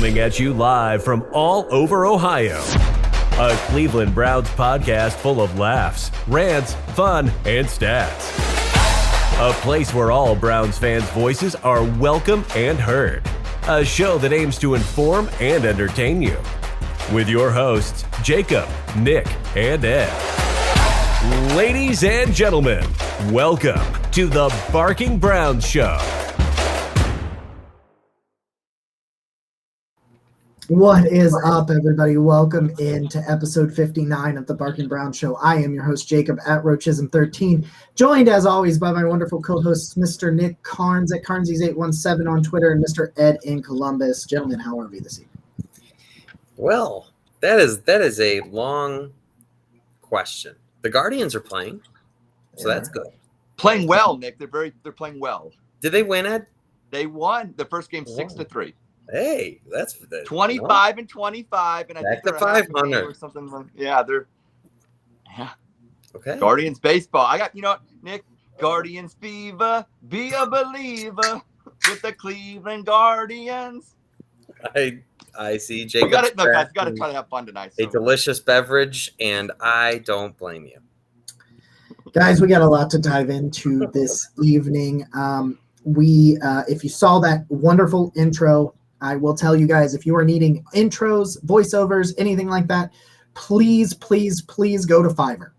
Coming at you live from all over Ohio. A Cleveland Browns podcast full of laughs, rants, fun, and stats. A place where all Browns fans' voices are welcome and heard. A show that aims to inform and entertain you. With your hosts, Jacob, Nick, and Ed. Ladies and gentlemen, welcome to the Barking Browns Show. What is up, everybody? Welcome into episode 59 of the Barking Browns Show. I am your host, Jacob, at Roachism13, joined as always by my wonderful co-hosts, Mr. Nick Carnes at Carnesies817 on Twitter and Mr. Ed in Columbus. Gentlemen, how are we this evening? Well, that is a long question. The Guardians are playing, so that's good. Playing well, Nick. They're playing well. Did they win, Ed? They won the first game 6-3. Hey, that's 25 and 25, and I think they're 500 or something. Yeah. Okay. Guardians baseball. I got Nick. Guardians fever. Be a believer with the Cleveland Guardians. I see Jacob. Guys, got to try to have fun tonight. A delicious beverage, and I don't blame you. Guys, we got a lot to dive into this evening. If you saw that wonderful intro, I will tell you guys, if you are needing intros, voiceovers, anything like that, please go to Fiverr.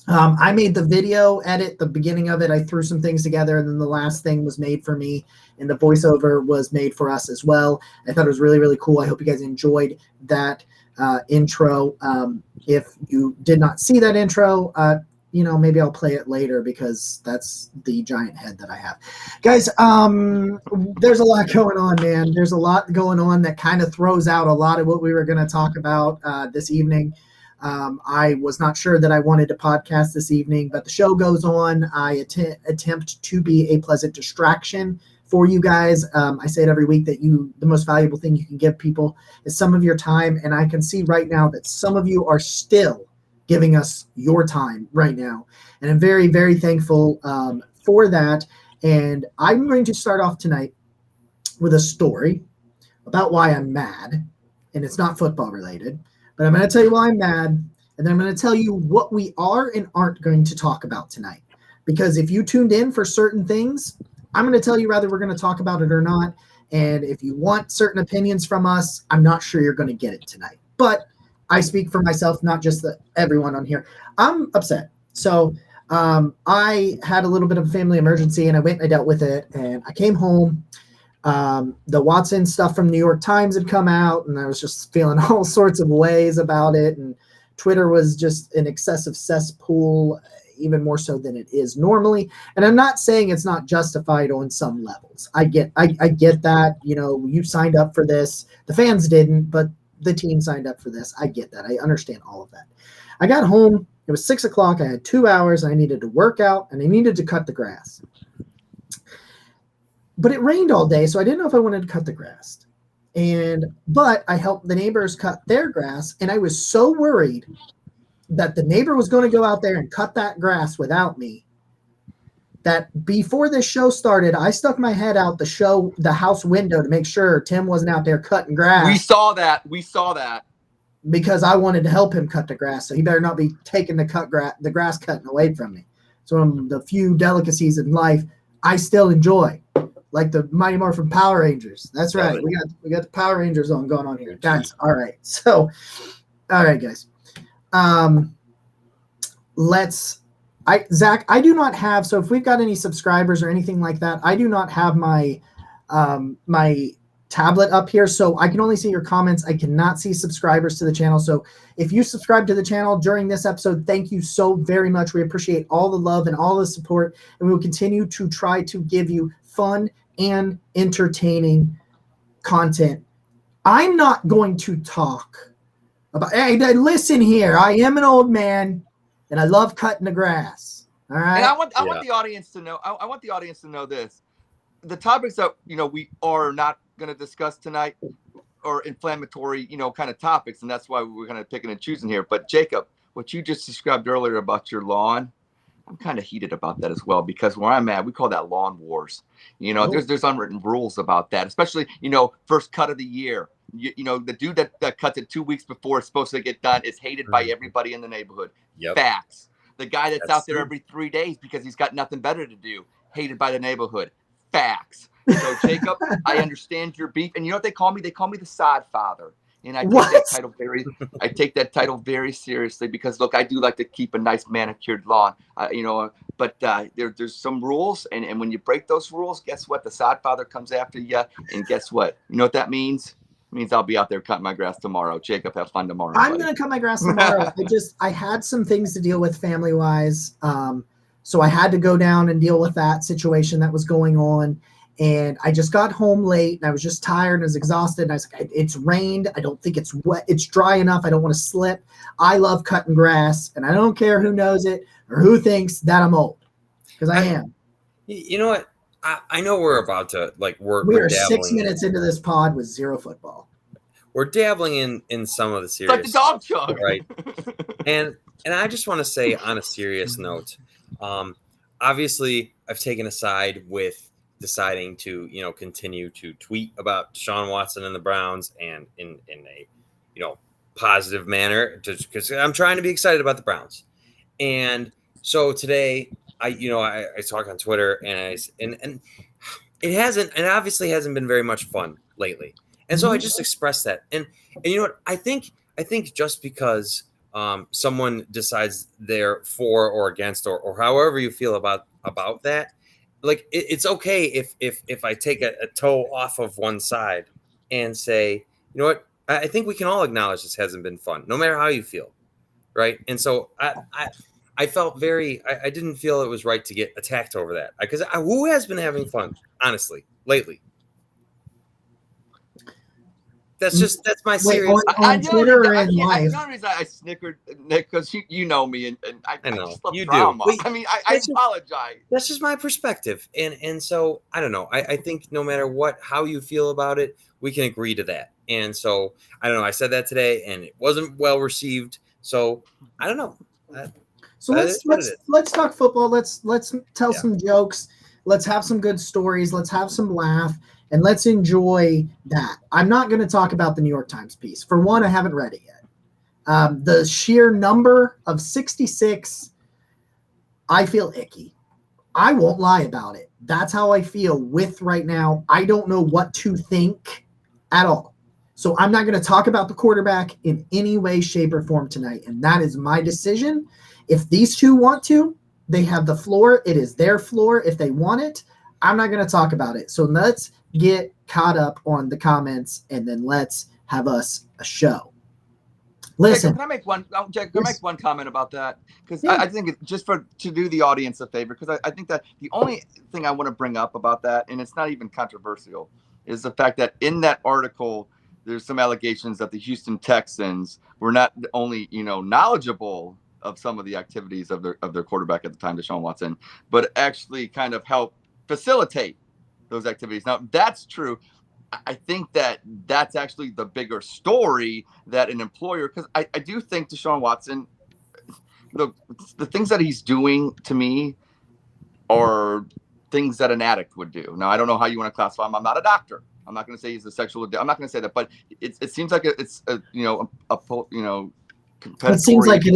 I made the video edit, the beginning of it. I threw some things together, and then the last thing was made for me, and the voiceover was made for us as well. I thought it was really, really cool. I hope you guys enjoyed that intro. If you did not see that intro, maybe I'll play it later because that's the giant head that I have. Guys, there's a lot going on, man. There's a lot going on that kind of throws out a lot of what we were going to talk about this evening. I was not sure that I wanted to podcast this evening, but the show goes on. I attempt to be a pleasant distraction for you guys. I say it every week that the most valuable thing you can give people is some of your time, and I can see right now that some of you are still giving us your time right now. And I'm very, very thankful for that. And I'm going to start off tonight with a story about why I'm mad. And it's not football related, but I'm going to tell you why I'm mad. And then I'm going to tell you what we are and aren't going to talk about tonight. Because if you tuned in for certain things, I'm going to tell you whether we're going to talk about it or not. And if you want certain opinions from us, I'm not sure you're going to get it tonight. But I speak for myself, not just everyone on here. I'm upset. So I had a little bit of a family emergency, and I went and I dealt with it. And I came home. The Watson stuff from New York Times had come out, and I was just feeling all sorts of ways about it. And Twitter was just an excessive cesspool, even more so than it is normally. And I'm not saying it's not justified on some levels. I get that. You signed up for this. The fans didn't, but the team signed up for this. I get that. I understand all of that. I got home. It was 6 o'clock. I had 2 hours. I needed to work out, and I needed to cut the grass. But it rained all day, so I didn't know if I wanted to cut the grass. But I helped the neighbors cut their grass, and I was so worried that the neighbor was going to go out there and cut that grass without me that before this show started, I stuck my head out the house window to make sure Tim wasn't out there cutting grass. We saw that. Because I wanted to help him cut the grass, so he better not be taking the grass cutting away from me. So one of the few delicacies in life I still enjoy, like the Mighty Morphin Power Rangers. That's right. We got the Power Rangers going on here, guys. All right. So, all right, guys. Zach, I do not have, so if we've got any subscribers or anything like that, I do not have my my tablet up here, so I can only see your comments. I cannot see subscribers to the channel. So if you subscribe to the channel during this episode, thank you so very much. We appreciate all the love and all the support, and we will continue to try to give you fun and entertaining content. I'm not going to talk about, hey, listen here, I am an old man and I love cutting the grass. All right. And I want the audience to know. I want the audience to know this: the topics that we are not going to discuss tonight are inflammatory, kind of topics, and that's why we're kind of picking and choosing here. But Jacob, what you just described earlier about your lawn, I'm kind of heated about that as well, because where I'm at, we call that lawn wars. There's unwritten rules about that, especially first cut of the year. You know, the dude that cuts it 2 weeks before it's supposed to get done is hated by everybody in the neighborhood. Yep. Facts. The guy that's out there true. every 3 days because he's got nothing better to do, hated by the neighborhood. Facts. So Jacob, I understand your beef, and you know what they call me? They call me the sod father, and I take that title very seriously because look, I do like to keep a nice manicured lawn, you know. But there's some rules, and when you break those rules, guess what? The sod father comes after you, and guess what? You know what that means? It means I'll be out there cutting my grass tomorrow. Jacob, have fun tomorrow. I'm gonna cut my grass tomorrow. I had some things to deal with family wise, so I had to go down and deal with that situation that was going on. And I just got home late and I was just tired and I was exhausted. And I was like, it's rained. I don't think it's wet. It's dry enough. I don't want to slip. I love cutting grass and I don't care who knows it or who thinks that I'm old, because I am. You know what? I know we're about to we are 6 minutes into this pod with zero football. We're dabbling in some of the serious, like the dog chug, right? and I just want to say on a serious note, obviously I've taken a side with deciding to, you know, continue to tweet about Deshaun Watson and the Browns and in a, you know, positive manner, just because I'm trying to be excited about the Browns. And so today I talk on Twitter and it obviously hasn't been very much fun lately. And so I just expressed that. And you know what? I think just because someone decides they're for or against or however you feel about that, like it's okay if I take a toe off of one side and say, you know what, I think we can all acknowledge this hasn't been fun, no matter how you feel, right? And so I felt I didn't feel it was right to get attacked over that, because who has been having fun, honestly, lately? That's my serious. On Twitter and life. The only reason I snickered, Nick, because you know me, and I know just love you drama. do. I mean, I apologize. That's just my perspective, and so I don't know. I think no matter how you feel about it, we can agree to that. And so I don't know. I said that today, and it wasn't well received. So I don't know. So let's talk football. Let's tell some jokes. Let's have some good stories. Let's have some laugh. And let's enjoy that. I'm not going to talk about the New York Times piece. For one, I haven't read it yet. The sheer number of 66, I feel icky. I won't lie about it. That's how I feel with right now. I don't know what to think at all. So I'm not going to talk about the quarterback in any way, shape, or form tonight. And that is my decision. If these two want to, they have the floor. It is their floor. If they want it, I'm not going to talk about it. So let's get caught up on the comments, and then let's have us a show. Listen, can I make one comment about that? Because I think it's just to do the audience a favor, because I think that the only thing I want to bring up about that, and it's not even controversial, is the fact that in that article, there's some allegations that the Houston Texans were not only, you know, knowledgeable of some of the activities of their quarterback at the time, Deshaun Watson, but actually kind of help facilitate those activities. Now, that's true. I think that's actually the bigger story, that an employer, because I do think Deshaun Watson, the things that he's doing to me are things that an addict would do. Now, I don't know how you want to classify him. I'm not a doctor. I'm not going to say he's a sexual. I'm not going to say that, but it seems like it's a it seems like it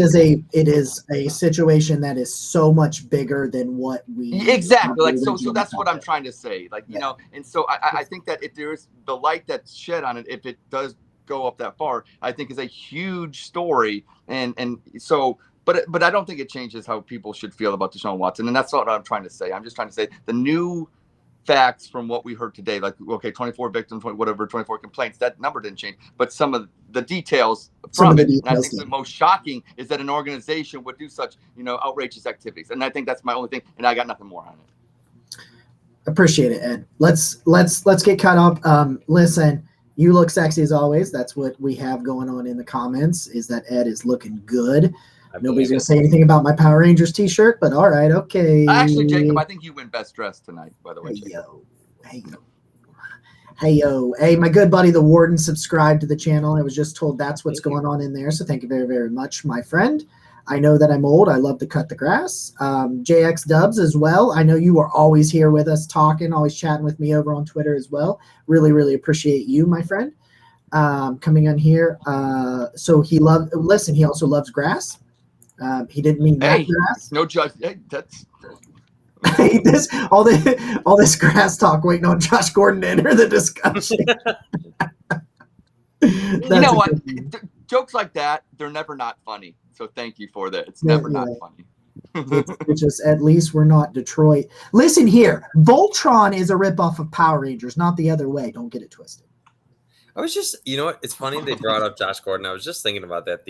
is a situation that is so much bigger than what we exactly like. So that's what I'm trying to say. Like, you know, and so I think that if there is the light that's shed on it, if it does go up that far, I think is a huge story. And so, but I don't think it changes how people should feel about Deshaun Watson. And that's not what I'm trying to say. I'm just trying to say the new facts from what we heard today, like, okay, 24 victims, 24 complaints, that number didn't change, but some of the details from it. And I think the most shocking is that an organization would do such, you know, outrageous activities. And I think that's my only thing. And I got nothing more on it. Appreciate it, Ed. Let's get caught up. Listen, you look sexy as always. That's what we have going on in the comments, is that Ed is looking good. Nobody's going to say anything about my Power Rangers t-shirt, but all right, okay. Actually, Jacob, I think you win best dressed tonight, by the way. Hey, yo. Hey, my good buddy, the Warden, subscribed to the channel. I was just told that's what's going on in there, so thank you very, very much, my friend. I know that I'm old. I love to cut the grass. JX Dubs as well. I know you are always here with us talking, always chatting with me over on Twitter as well. Really, really appreciate you, my friend. coming on here. So he also loves grass. He didn't mean that grass. No judge. Hey, that's all this grass talk waiting on Josh Gordon to enter the discussion. You know what? Jokes like that, they're never not funny. So thank you for that. It's never not funny. It's just, at least we're not Detroit. Listen here, Voltron is a ripoff of Power Rangers, not the other way. Don't get it twisted. I was just, you know what? It's funny they brought up Josh Gordon. I was just thinking about that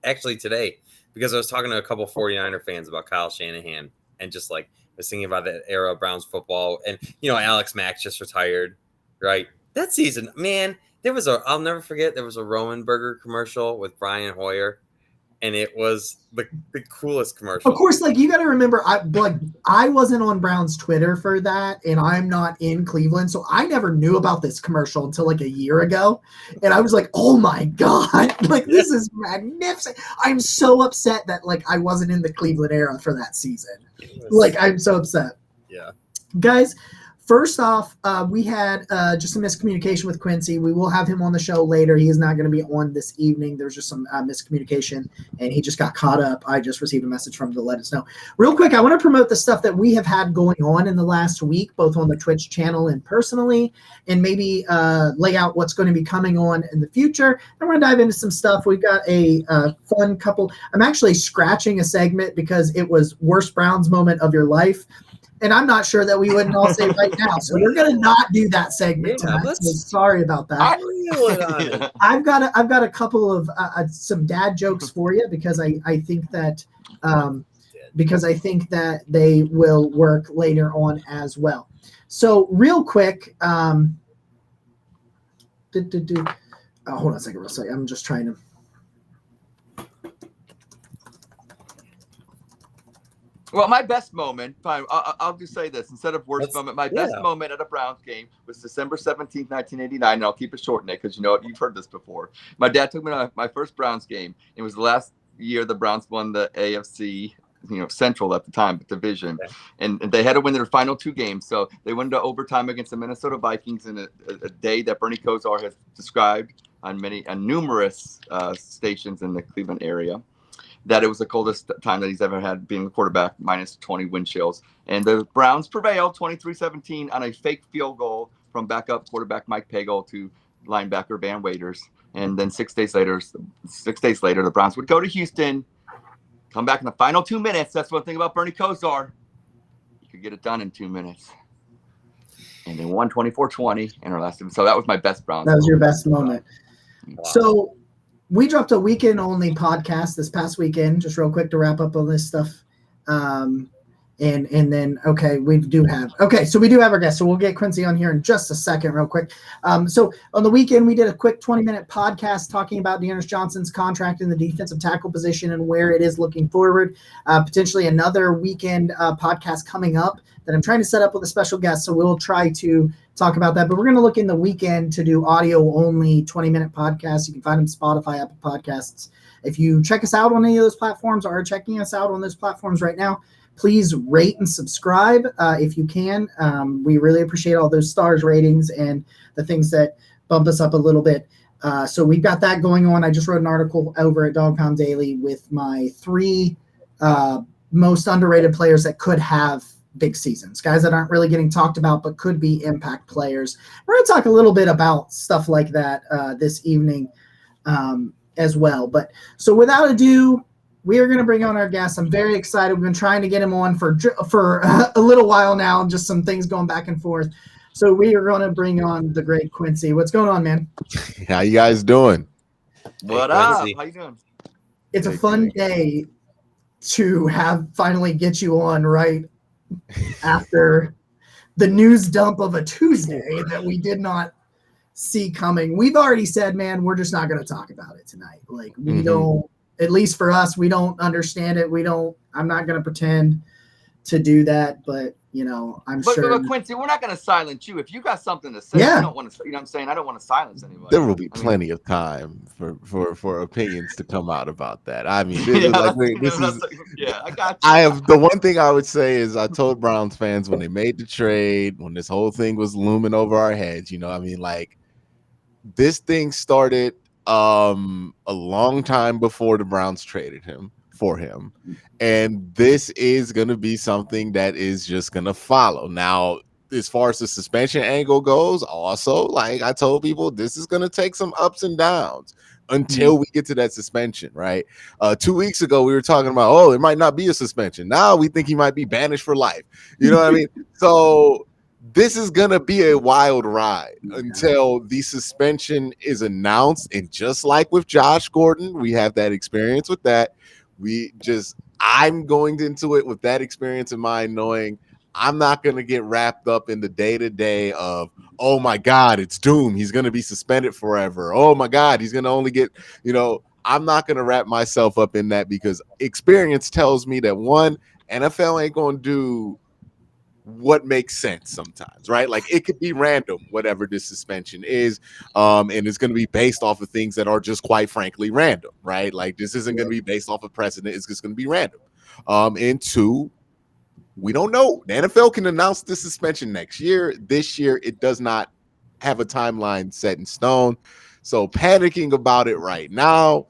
actually today, because I was talking to a couple 49er fans about Kyle Shanahan, and just like I was thinking about that era of Browns football. And, you know, Alex Mack just retired, right? That season, man, I'll never forget, there was a Roman Burger commercial with Brian Hoyer. And it was the coolest commercial. Of course, like, you got to remember, I wasn't on Brown's Twitter for that, and I'm not in Cleveland, so I never knew about this commercial until like a year ago. And I was like, oh my God, like, this is magnificent. I'm so upset that, like, I wasn't in the Cleveland era for that season. Like, I'm so upset. Yeah. Guys, first off, we had just a miscommunication with Quincy. We will have him on the show later. He is not going to be on this evening. There's just some miscommunication, and he just got caught up. I just received a message from him to let us know. Real quick, I want to promote the stuff that we have had going on in the last week, both on the Twitch channel and personally, and maybe lay out what's going to be coming on in the future. And we're going to dive into some stuff. We've got a fun couple. I'm actually scratching a segment because it was worst Browns moment of your life. And I'm not sure that we wouldn't all say right now. So we're going to not do that segment tonight. So sorry about that. I've got a couple of some dad jokes for you, because I think that they will work later on as well. So real quick, hold on a second, real quick. I'm just trying to. Well, my best moment, fine, I'll just say this instead of worst moment. My best moment at a Browns game was December 17th, 1989, and I'll keep it short, Nick, because you know you've heard this before. My dad took me to my first Browns game. It was the last year the Browns won the AFC, Central at the time, division, and they had to win their final two games. So they went to overtime against the Minnesota Vikings in a day that Bernie Kosar has described on numerous stations in the Cleveland area, that it was the coldest time that he's ever had being a quarterback, minus 20 wind chills. And the Browns prevailed 23-17 on a fake field goal from backup quarterback Mike Pagel to linebacker Van Waiters. And then 6 days later, the Browns would go to Houston, come back in the final 2 minutes. That's one thing about Bernie Kosar. He could get it done in 2 minutes. And they won 24-20 in our last game. So that was my best Browns. That was your best moment. Wow. So we dropped a weekend-only podcast this past weekend, just real quick to wrap up on this stuff. And then, we do have our guest. So we'll get Quincy on here in just a second real quick. So on the weekend, we did a quick 20-minute podcast talking about Dearness Johnson's contract in the defensive tackle position and where it is looking forward. Potentially another weekend podcast coming up that I'm trying to set up with a special guest. So we'll try to talk about that. But we're going to look in the weekend to do audio-only 20-minute podcasts. You can find them Spotify, Apple Podcasts. If you check us out on any of those platforms or are checking us out on those platforms right now, please rate and subscribe if you can. We really appreciate all those stars, ratings, and the things that bump us up a little bit. So we've got that going on. I just wrote an article over at Dog Pound Daily with my 3 most underrated players that could have big seasons, guys that aren't really getting talked about but could be impact players. We're going to talk a little bit about stuff like that this evening as well. But so without ado, we are going to bring on our guest. I'm very excited. We've been trying to get him on for a little while now, and just some things going back and forth. So we are going to bring on the great Quincy. What's going on, man? How you guys doing? What up? How you doing? It's a fun day to finally get you on right after the news dump of a Tuesday that we did not see coming. We've already said, man, we're just not going to talk about it tonight. Like, we don't. At least for us, we don't understand it. I'm not going to pretend to do that, but I'm sure. But Quincy, we're not going to silence you. If you got something to say, you don't want to. You know what I'm saying? I don't want to silence anybody. There will be plenty of time for opinions to come out about that. I mean, I got you. I have the one thing I would say is I told Browns fans when they made the trade, when this whole thing was looming over our heads, this thing started a long time before the Browns traded him for him. And this is going to be something that is just going to follow. Now, as far as the suspension angle goes, also, like I told people, this is going to take some ups and downs until we get to that suspension, right? 2 weeks ago, we were talking about, oh, it might not be a suspension. Now we think he might be banished for life. You know what I mean? So this is going to be a wild ride until the suspension is announced. And just like with Josh Gordon, we have that experience with that. I'm going into it with that experience in mind, knowing I'm not going to get wrapped up in the day-to-day of, oh my God, it's doom. He's going to be suspended forever. Oh my God, he's going to only get, I'm not going to wrap myself up in that, because experience tells me that, one, NFL ain't going to do what makes sense sometimes, right? Like, it could be random, whatever this suspension is, and it's going to be based off of things that are just, quite frankly, random, right? Like, this isn't going to be based off of precedent. It's just going to be random. And two, we don't know. The NFL can announce the suspension next year. This year, it does not have a timeline set in stone. So panicking about it right now,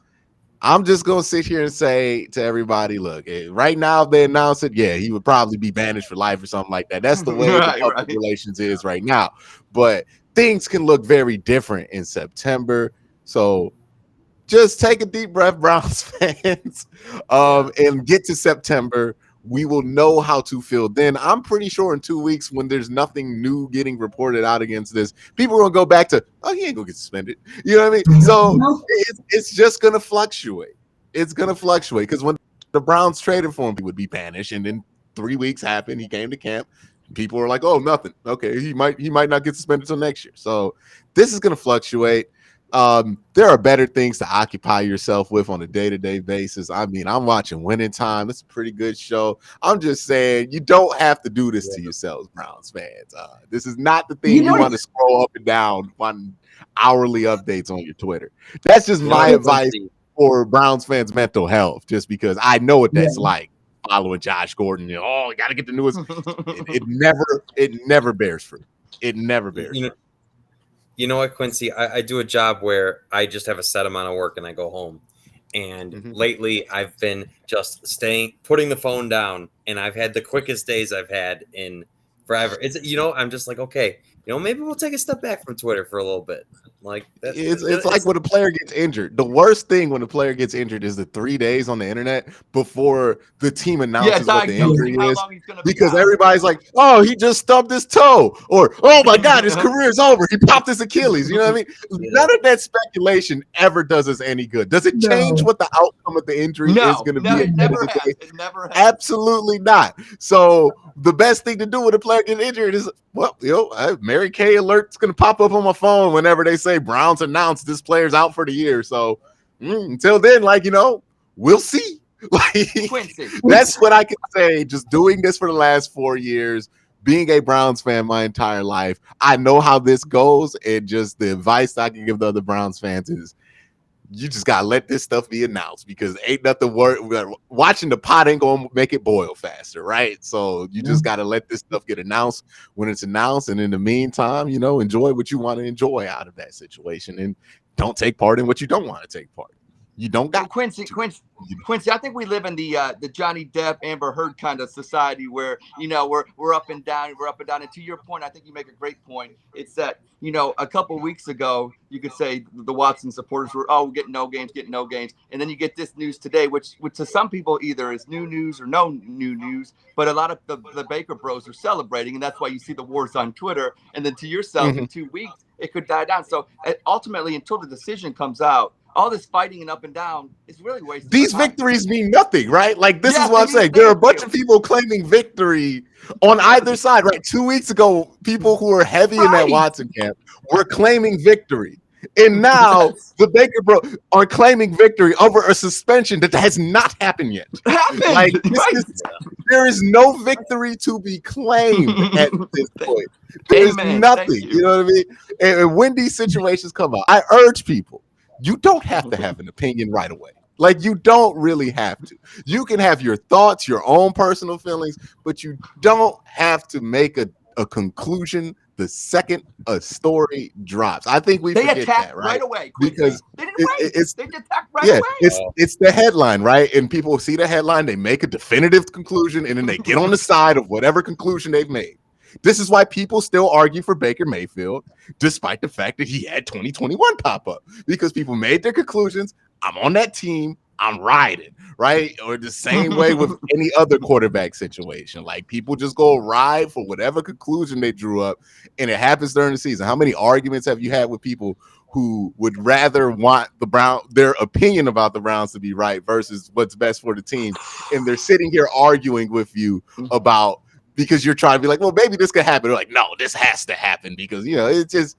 I'm just going to sit here and say to everybody, look, right now, if they announce it, yeah, he would probably be banished for life or something like that. That's the way the public relations is right now. But things can look very different in September. So just take a deep breath, Browns fans, and get to September. We will know how to feel then. I'm pretty sure in 2 weeks, when there's nothing new getting reported out against this, people are going to go back to, oh, he ain't going to get suspended. You know what I mean? So it's just going to fluctuate. It's going to fluctuate, because when the Browns traded for him, he would be banished. And then 3 weeks happened. He came to camp. People are like, oh, nothing. Okay, he might not get suspended until next year. So this is going to fluctuate. There are better things to occupy yourself with on a day-to-day basis. I mean, I'm watching Winning Time. It's a pretty good show. I'm just saying, you don't have to do this to yourselves, Browns fans. This is not the thing you want to scroll up and down on hourly updates on your Twitter. That's just my advice for Browns fans' mental health, just because I know what that's like following Josh Gordon. You got to get the newest. It never bears fruit. It never bears fruit. You know what, Quincy? I do a job where I just have a set amount of work and I go home. And lately, I've been just putting the phone down, and I've had the quickest days I've had in forever. I'm just like, okay, maybe we'll take a step back from Twitter for a little bit. Like it's like when a player gets injured. The worst thing when a player gets injured is the 3 days on the internet before the team announces what the injury is, because everybody's like, oh, he just stubbed his toe, or oh my God, his career's over. He popped his Achilles. You know what I mean? None of that speculation ever does us any good. Does it change what the outcome of the injury is going to be? It never has. Absolutely not. So the best thing to do when a player gets injured is, well, Mary Kay alert's going to pop up on my phone whenever they say Browns announced this player's out for the year. So until then, we'll see. That's what I can say. Just doing this for the last 4 years, being a Browns fan my entire life, I know how this goes. And just the advice I can give the other Browns fans is, you just gotta let this stuff be announced, because ain't nothing watching the pot ain't gonna make it boil faster, right? So you just gotta let this stuff get announced when it's announced, and in the meantime, enjoy what you want to enjoy out of that situation, and don't take part in what you don't want to take part in. You don't got Quincy. I think we live in the Johnny Depp, Amber Heard kind of society where we're up and down, And to your point, I think you make a great point. It's that a couple of weeks ago you could say the Watson supporters were getting no games, and then you get this news today, which to some people either is new news or no new news. But a lot of the Baker Bros are celebrating, and that's why you see the wars on Twitter. And then to yourself, in 2 weeks it could die down. So ultimately, until the decision comes out, all this fighting and up and down is really wasted. These victories mean nothing, right? Like, this is what I'm saying. There are a bunch of people claiming victory on either side, right? 2 weeks ago, people who were heavy in that Watson camp were claiming victory. And now the Baker Bro are claiming victory over a suspension that has not happened yet. There is no victory to be claimed at this point. There's nothing. You know what I mean? And when these situations come out, I urge people, you don't have to have an opinion right away. Like, you don't really have to. You can have your thoughts, your own personal feelings, but you don't have to make a conclusion the second a story drops. I think we They forget attacked that, right? away, Quincy. Because They didn't wait. it's They attacked right yeah, away. it's the headline, right? And people see the headline, they make a definitive conclusion, and then they get on the side of whatever conclusion they've made. This is why people still argue for Baker Mayfield, despite the fact that he had 2021 pop up, because people made their conclusions. I'm on that team. I'm riding, right? Or the same way with any other quarterback situation. Like people just go ride for whatever conclusion they drew up, and it happens during the season. How many arguments have you had with people who would rather want their opinion about the Browns to be right versus what's best for the team? And they're sitting here arguing with you about because you're trying to be like, well, maybe this could happen. They're like, no, this has to happen because, it's just,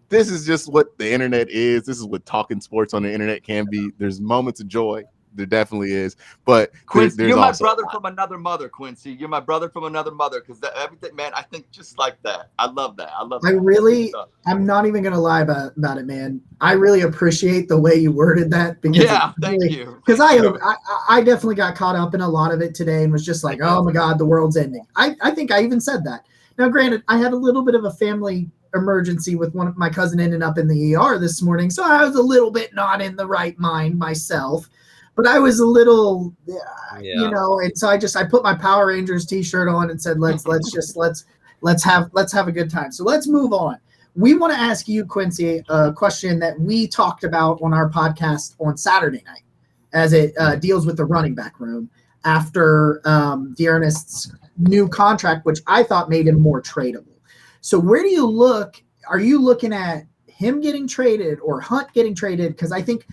this is just what the internet is. This is what talking sports on the internet can be. There's moments of joy. There definitely is. But Quincy, you're my brother from another mother, Quincy. You're my brother from another mother because everything, man, I think just like that. I love that. I'm not even going to lie about it, man. I really appreciate the way you worded that. Because thank you. Because I definitely got caught up in a lot of it today and was just like, oh, my God, the world's ending. I think I even said that. Now, granted, I had a little bit of a family emergency with one of my cousin ending up in the ER this morning, so I was a little bit not in the right mind myself, but I was a little and so I put my Power Rangers t-shirt on and said let's have a good time. So let's move on. We want to ask you, Quincy, a question that we talked about on our podcast on Saturday night as it deals with the running back room after Dearnest's new contract, which I thought made him more tradable. So where do you look? Are you looking at him getting traded or Hunt getting traded? Because I think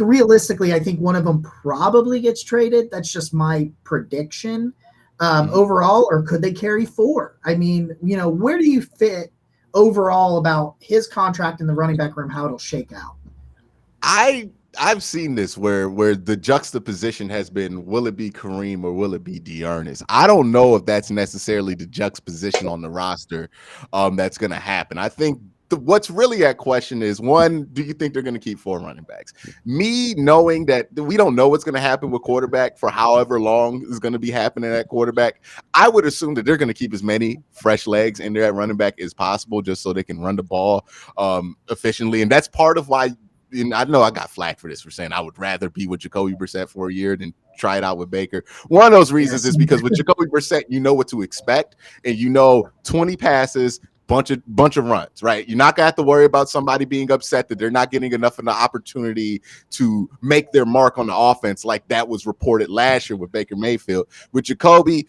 realistically, I think one of them probably gets traded. That's just my prediction overall. Or could they carry four? I mean, where do you fit overall about his contract in the running back room, how it'll shake out? I've seen this where the juxtaposition has been, will it be Kareem or will it be Dearness? I don't know if that's necessarily the juxtaposition on the roster that's going to happen. I think what's really at question is, one, do you think they're going to keep four running backs? Me knowing that we don't know what's going to happen with quarterback for however long is going to be happening at quarterback, I would assume that they're going to keep as many fresh legs in there at running back as possible just so they can run the ball efficiently. And that's part of why. And I know I got flack for this, for saying I would rather be with Jacoby Brissett for a year than try it out with Baker. One of those reasons is because with Jacoby Brissett, you know what to expect, and 20 passes, bunch of runs, right? You're not gonna have to worry about somebody being upset that they're not getting enough of the opportunity to make their mark on the offense, like that was reported last year with Baker Mayfield. With Jacoby,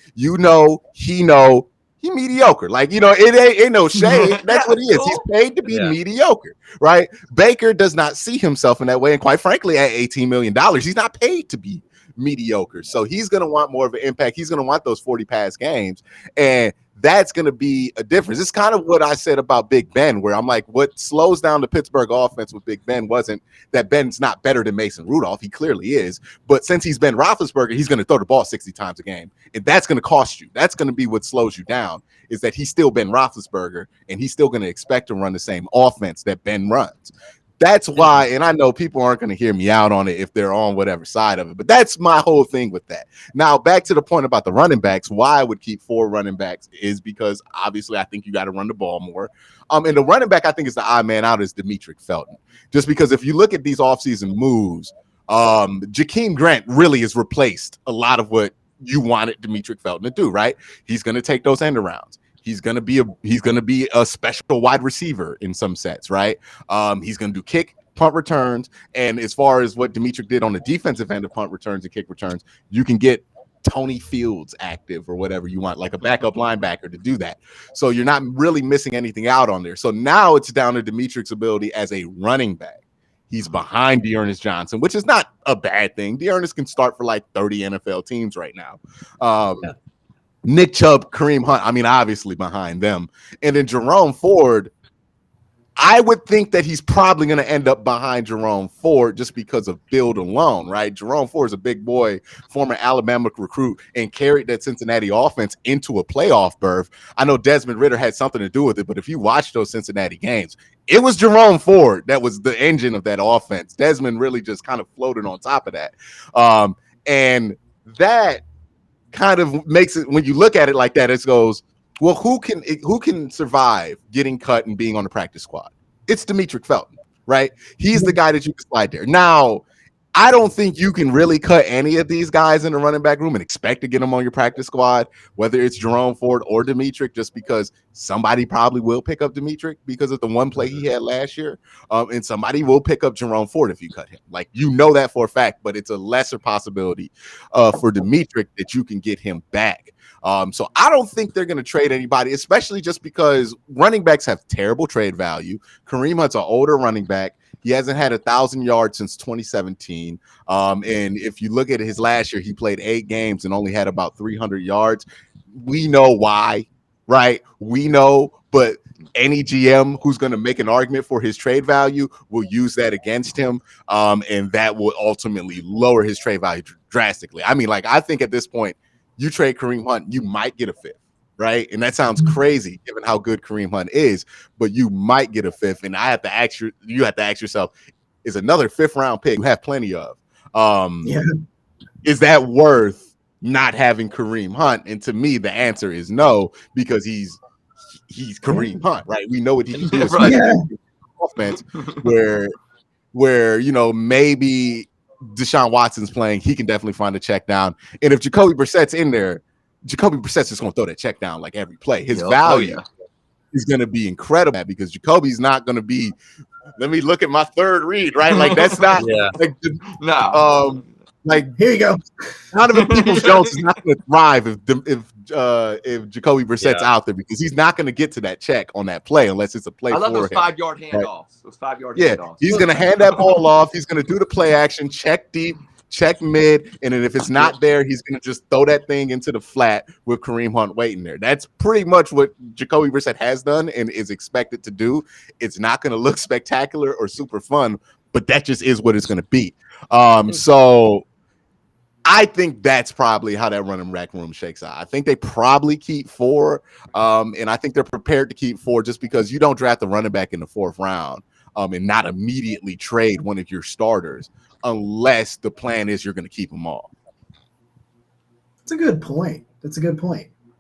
he mediocre. Like, it ain't no shade. That's what he is. He's paid to be mediocre, right? Baker does not see himself in that way. And quite frankly, at $18 million, he's not paid to be mediocre. So he's going to want more of an impact. He's going to want those 40 pass games. And that's going to be a difference. It's kind of what I said about Big Ben, where I'm like, what slows down the Pittsburgh offense with Big Ben wasn't that Ben's not better than Mason Rudolph. He clearly is. But since he's Ben Roethlisberger, he's going to throw the ball 60 times a game. And that's going to cost you. That's going to be what slows you down, is that he's still Ben Roethlisberger, and he's still going to expect to run the same offense that Ben runs. That's why, and I know people aren't going to hear me out on it if they're on whatever side of it, but that's my whole thing with that. Now, back to the point about the running backs, why I would keep four running backs is because obviously I think you got to run the ball more. And the running back I think is the odd man out is Demetric Felton. Just because if you look at these offseason moves, Jakeem Grant really has replaced a lot of what you wanted Demetric Felton to do, right? He's going to take those end arounds. He's gonna be a special wide receiver in some sets, right? He's gonna do kick, punt returns, and as far as what Demetric did on the defensive end of punt returns and kick returns, you can get Tony Fields active or whatever you want, like a backup linebacker to do that. So you're not really missing anything out on there. So now it's down to Demetric's ability as a running back. He's behind Dearness Johnson, which is not a bad thing. Dearness can start for like 30 NFL teams right now. Nick Chubb, Kareem Hunt, obviously behind them. And then Jerome Ford, I would think that he's probably going to end up behind Jerome Ford just because of build alone, right? Jerome Ford is a big boy, former Alabama recruit, and carried that Cincinnati offense into a playoff berth. I know Desmond Ridder had something to do with it, but if you watch those Cincinnati games, it was Jerome Ford that was the engine of that offense. Desmond really just kind of floated on top of that. And that kind of makes it, when you look at it like that, it goes, Well, who can survive getting cut and being on the practice squad? It's Demetric Felton, right? He's the guy that you can slide there. Now, I don't think you can really cut any of these guys in the running back room and expect to get them on your practice squad, whether it's Jerome Ford or Demetric, just because somebody probably will pick up Demetric because of the one play he had last year. And somebody will pick up Jerome Ford if you cut him. Like, you know that for a fact, but it's a lesser possibility for Demetric that you can get him back. So I don't think they're going to trade anybody, especially just because running backs have terrible trade value. Kareem Hunt's an older running back. He hasn't had 1,000 yards since 2017. And if you look at his last year, he played 8 games and only had about 300 yards. We know why, right? We know, but any GM who's going to make an argument for his trade value will use that against him. And that will ultimately lower his trade value drastically. I mean, like, I think at this point, you trade Kareem Hunt, you might get a 5th. Right. And that sounds crazy given how good Kareem Hunt is, but you might get a 5th. And I have to ask you have to ask yourself, is another 5th round pick you have plenty of? Is that worth not having Kareem Hunt? And to me, the answer is no, because he's Kareem Hunt, right? We know what he can do, especially in offense where maybe Deshaun Watson's playing, he can definitely find a check down. And if Jacoby Brissett's in there, Jacoby Brissett's just going to throw that check down like every play. His value is going to be incredible because Jacoby's not going to be, let me look at my third read, right? Like, that's not like here you go. Donovan Peoples-Jones is not going to thrive if Jacoby Brissett's out there, because he's not going to get to that check on that play unless it's a play. I love those 5-yard handoffs. Those 5-yard handoffs. He's going to hand that ball off. He's going to do the play action, check deep, check mid, and then if it's not there, he's going to just throw that thing into the flat with Kareem Hunt waiting there. That's pretty much what Jacoby Brissett has done and is expected to do. It's not going to look spectacular or super fun, but that just is what it's going to be. So I think that's probably how that running back room shakes out. I think they probably keep 4, and I think they're prepared to keep 4 just because you don't draft a running back in the 4th round and not immediately trade one of your starters unless the plan is you're going to keep them all. That's a good point.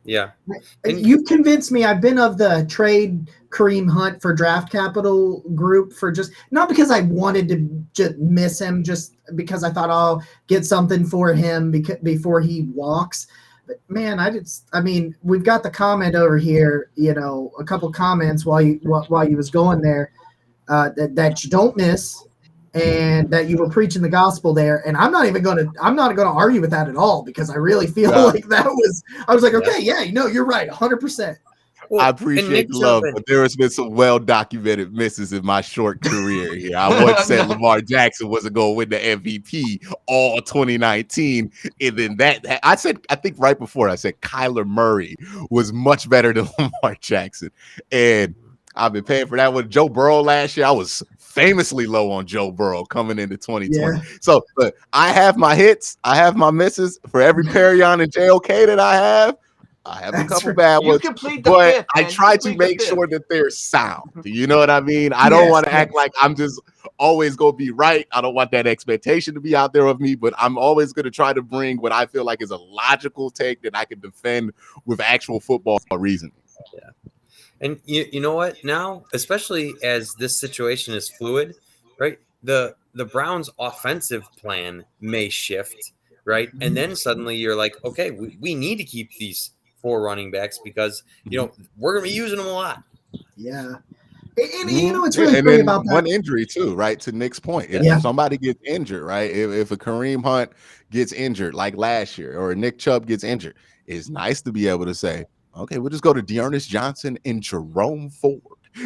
Yeah. You've convinced me. I've been of the trade Kareem Hunt for draft capital group for just not because I wanted to just miss him, just because I thought I'll get something for him before he walks. But man, we've got the comment over here, a couple comments while you was going there that you don't miss. And that you were preaching the gospel there, and I'm not gonna argue with that at all, because I really feel like I was like, okay, you're right, 100%. Well, I appreciate the love, but there has been some well-documented misses in my short career here. I once said Lamar Jackson wasn't going to win the MVP all 2019, and then I think right before I said Kyler Murray was much better than Lamar Jackson, and I've been paying for that with Joe Burrow last year. I was famously low on Joe Burrow coming into 2020. Yeah. So, but I have my hits, I have my misses. For every Perion and JOK that I have a couple bad ones. But I try to make sure that they're sound. You know what I mean? I don't want to act like I'm just always going to be right. I don't want that expectation to be out there of me, but I'm always going to try to bring what I feel like is a logical take that I can defend with actual football reasoning. Yeah. And you know what? Now, especially as this situation is fluid, right? The Browns' offensive plan may shift, right? And then suddenly you're like, okay, we need to keep these 4 running backs because, we're going to be using them a lot. Yeah. And what's really great about that? One injury too, right? To Nick's point. If somebody gets injured, right? If a Kareem Hunt gets injured like last year, or Nick Chubb gets injured, it's nice to be able to say, okay, we'll just go to Dearness Johnson and Jerome Ford.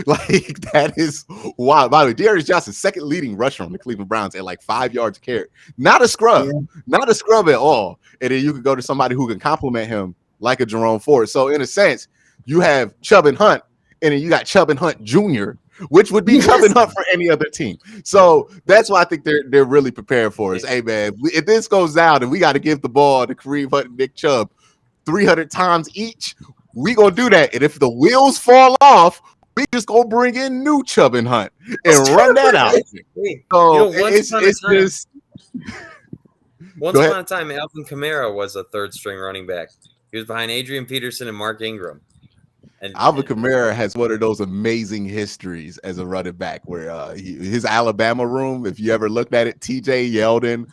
Like, that is wild. By the way, Dearness Johnson, second leading rusher on the Cleveland Browns at like 5 yards carry. Not a scrub. Not a scrub at all. And then you could go to somebody who can compliment him like a Jerome Ford. So in a sense, you have Chubb and Hunt, and then you got Chubb and Hunt Jr., which would be Chubb and Hunt for any other team. So that's why I think they're really prepared for us. Hey, man, if this goes down and we got to give the ball to Kareem Hunt and Nick Chubb 300 times each, we gonna do that. And if the wheels fall off, we just gonna bring in new Chubb and Hunt and run that out. So once upon a time, Alvin Kamara was a 3rd string running back. He was behind Adrian Peterson and Mark Ingram. Alvin Kamara has one of those amazing histories as a running back where his Alabama room, if you ever looked at it, TJ Yeldon,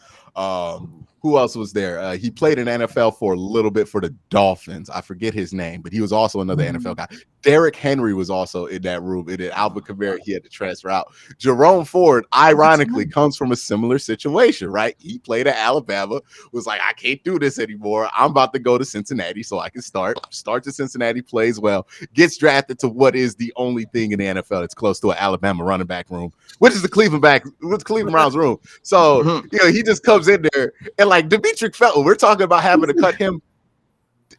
who else was there? He played in NFL for a little bit for the Dolphins. I forget his name, but he was also another NFL guy. Derrick Henry was also in that room. And then Alvin Kamara, he had to transfer out. Jerome Ford, ironically, comes from a similar situation, right? He played at Alabama, was like, I can't do this anymore. I'm about to go to Cincinnati so I can start to Cincinnati, plays well, gets drafted to what is the only thing in the NFL that's close to an Alabama running back room, which is the Cleveland Browns room. So, he just comes in there and like Demetric Felton, we're talking about having to cut him.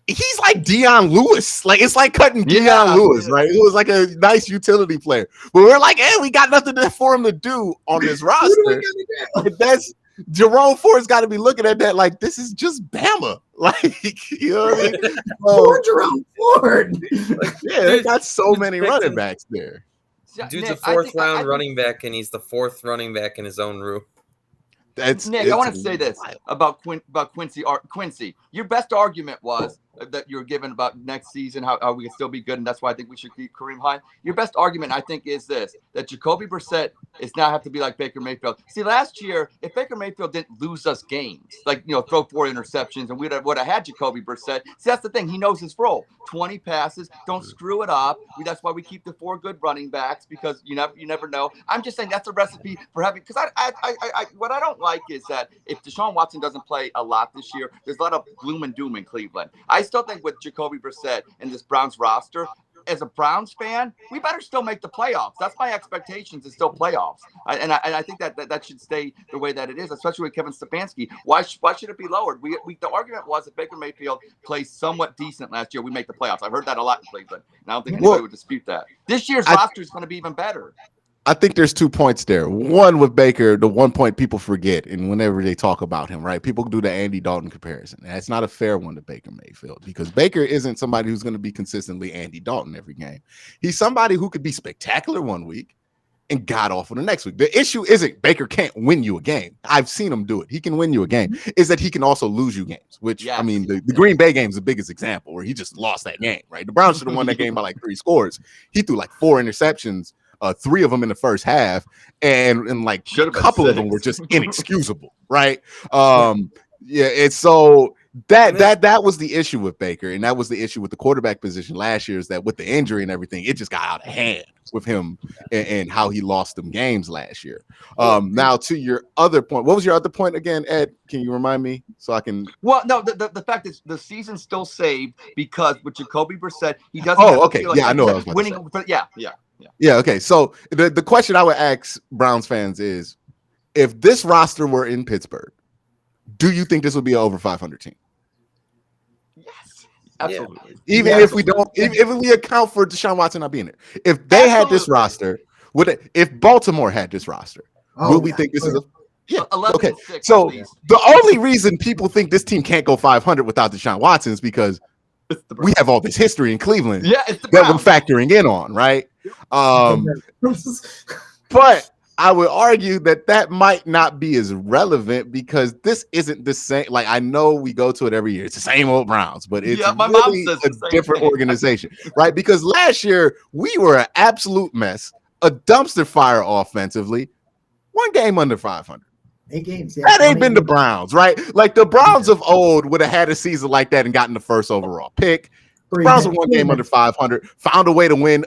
He's like Deion Lewis. Like, it's like cutting Deion Lewis, right? It was like a nice utility player. But we're like, hey, we got nothing for him to do on this roster. That's Jerome Ford's got to be looking at that like, this is just Bama. Like, you know what I mean? Poor Jerome Ford. They got so many running backs there. Dude's a fourth round running back, and he's the fourth running back in his own room. Nick, I want to say this about Quincy. Quincy, your best argument was that you were given about next season, how we can still be good, and that's why I think we should keep Kareem Hunt. Your best argument, I think, is this, that Jacoby Brissett is now have to be like Baker Mayfield. See, last year, if Baker Mayfield didn't lose us games, like, throw 4 interceptions, and we would have had Jacoby Brissett. See, that's the thing. He knows his role. 20 passes. Don't screw it up. That's why we keep the 4 good running backs, because you never know. I'm just saying that's a recipe for having, because I what I don't like is that if Deshaun Watson doesn't play a lot this year, there's a lot of gloom and doom in Cleveland. I still think with Jacoby Brissett and this Browns roster, as a Browns fan, we better still make the playoffs. That's my expectations, is still playoffs. And I think that should stay the way that it is, especially with Kevin Stefanski. Why should it be lowered? The argument was that Baker Mayfield plays somewhat decent last year, we make the playoffs. I've heard that a lot in Cleveland, and I don't think anybody would dispute that. This year's roster is going to be even better. I think there's 2 points there. One with Baker, the one point people forget, and whenever they talk about him, right, people do the Andy Dalton comparison. And that's not a fair one to Baker Mayfield, because Baker isn't somebody who's going to be consistently Andy Dalton every game. He's somebody who could be spectacular one week and god awful the next week. The issue isn't Baker can't win you a game. I've seen him do it. He can win you a game. Is that he can also lose you games, which, I mean, the Green Bay game is the biggest example where he just lost that game, right? The Browns should have won that game by like 3 scores. He threw like 4 interceptions. 3 of them in the first half, and like a couple of them were just inexcusable, right? It's so that was the issue with Baker, and that was the issue with the quarterback position last year, is that with the injury and everything, it just got out of hand with him and how he lost them games last year. Now to your other point, what was your other point again, Ed? Can you remind me so I can? Well, no, the fact is the season's still saved because with Jacoby Brissett, he doesn't. I know. I was winning, but yeah. Okay. So the question I would ask Browns fans is, if this roster were in Pittsburgh, do you think this would be an over 500 team? Yes, absolutely. Even if we don't, if we account for Deshaun Watson not being there, if they had this roster, if Baltimore had this roster, would we think this is a 11 okay? 6, so the only reason people think this team can't go 500 without Deshaun Watson is because we have all this history in Cleveland that we're factoring in on, right? But I would argue that might not be as relevant, because this isn't the same. Like, I know we go to it every year. It's the same old Browns, but it's really a different organization, right? Because last year we were an absolute mess, a dumpster fire offensively, 1 game under 500. 8 games. That ain't been the Browns, right? Like, the Browns of old would have had a season like that and gotten the first overall pick. The Browns were 1 game under 500, found a way to win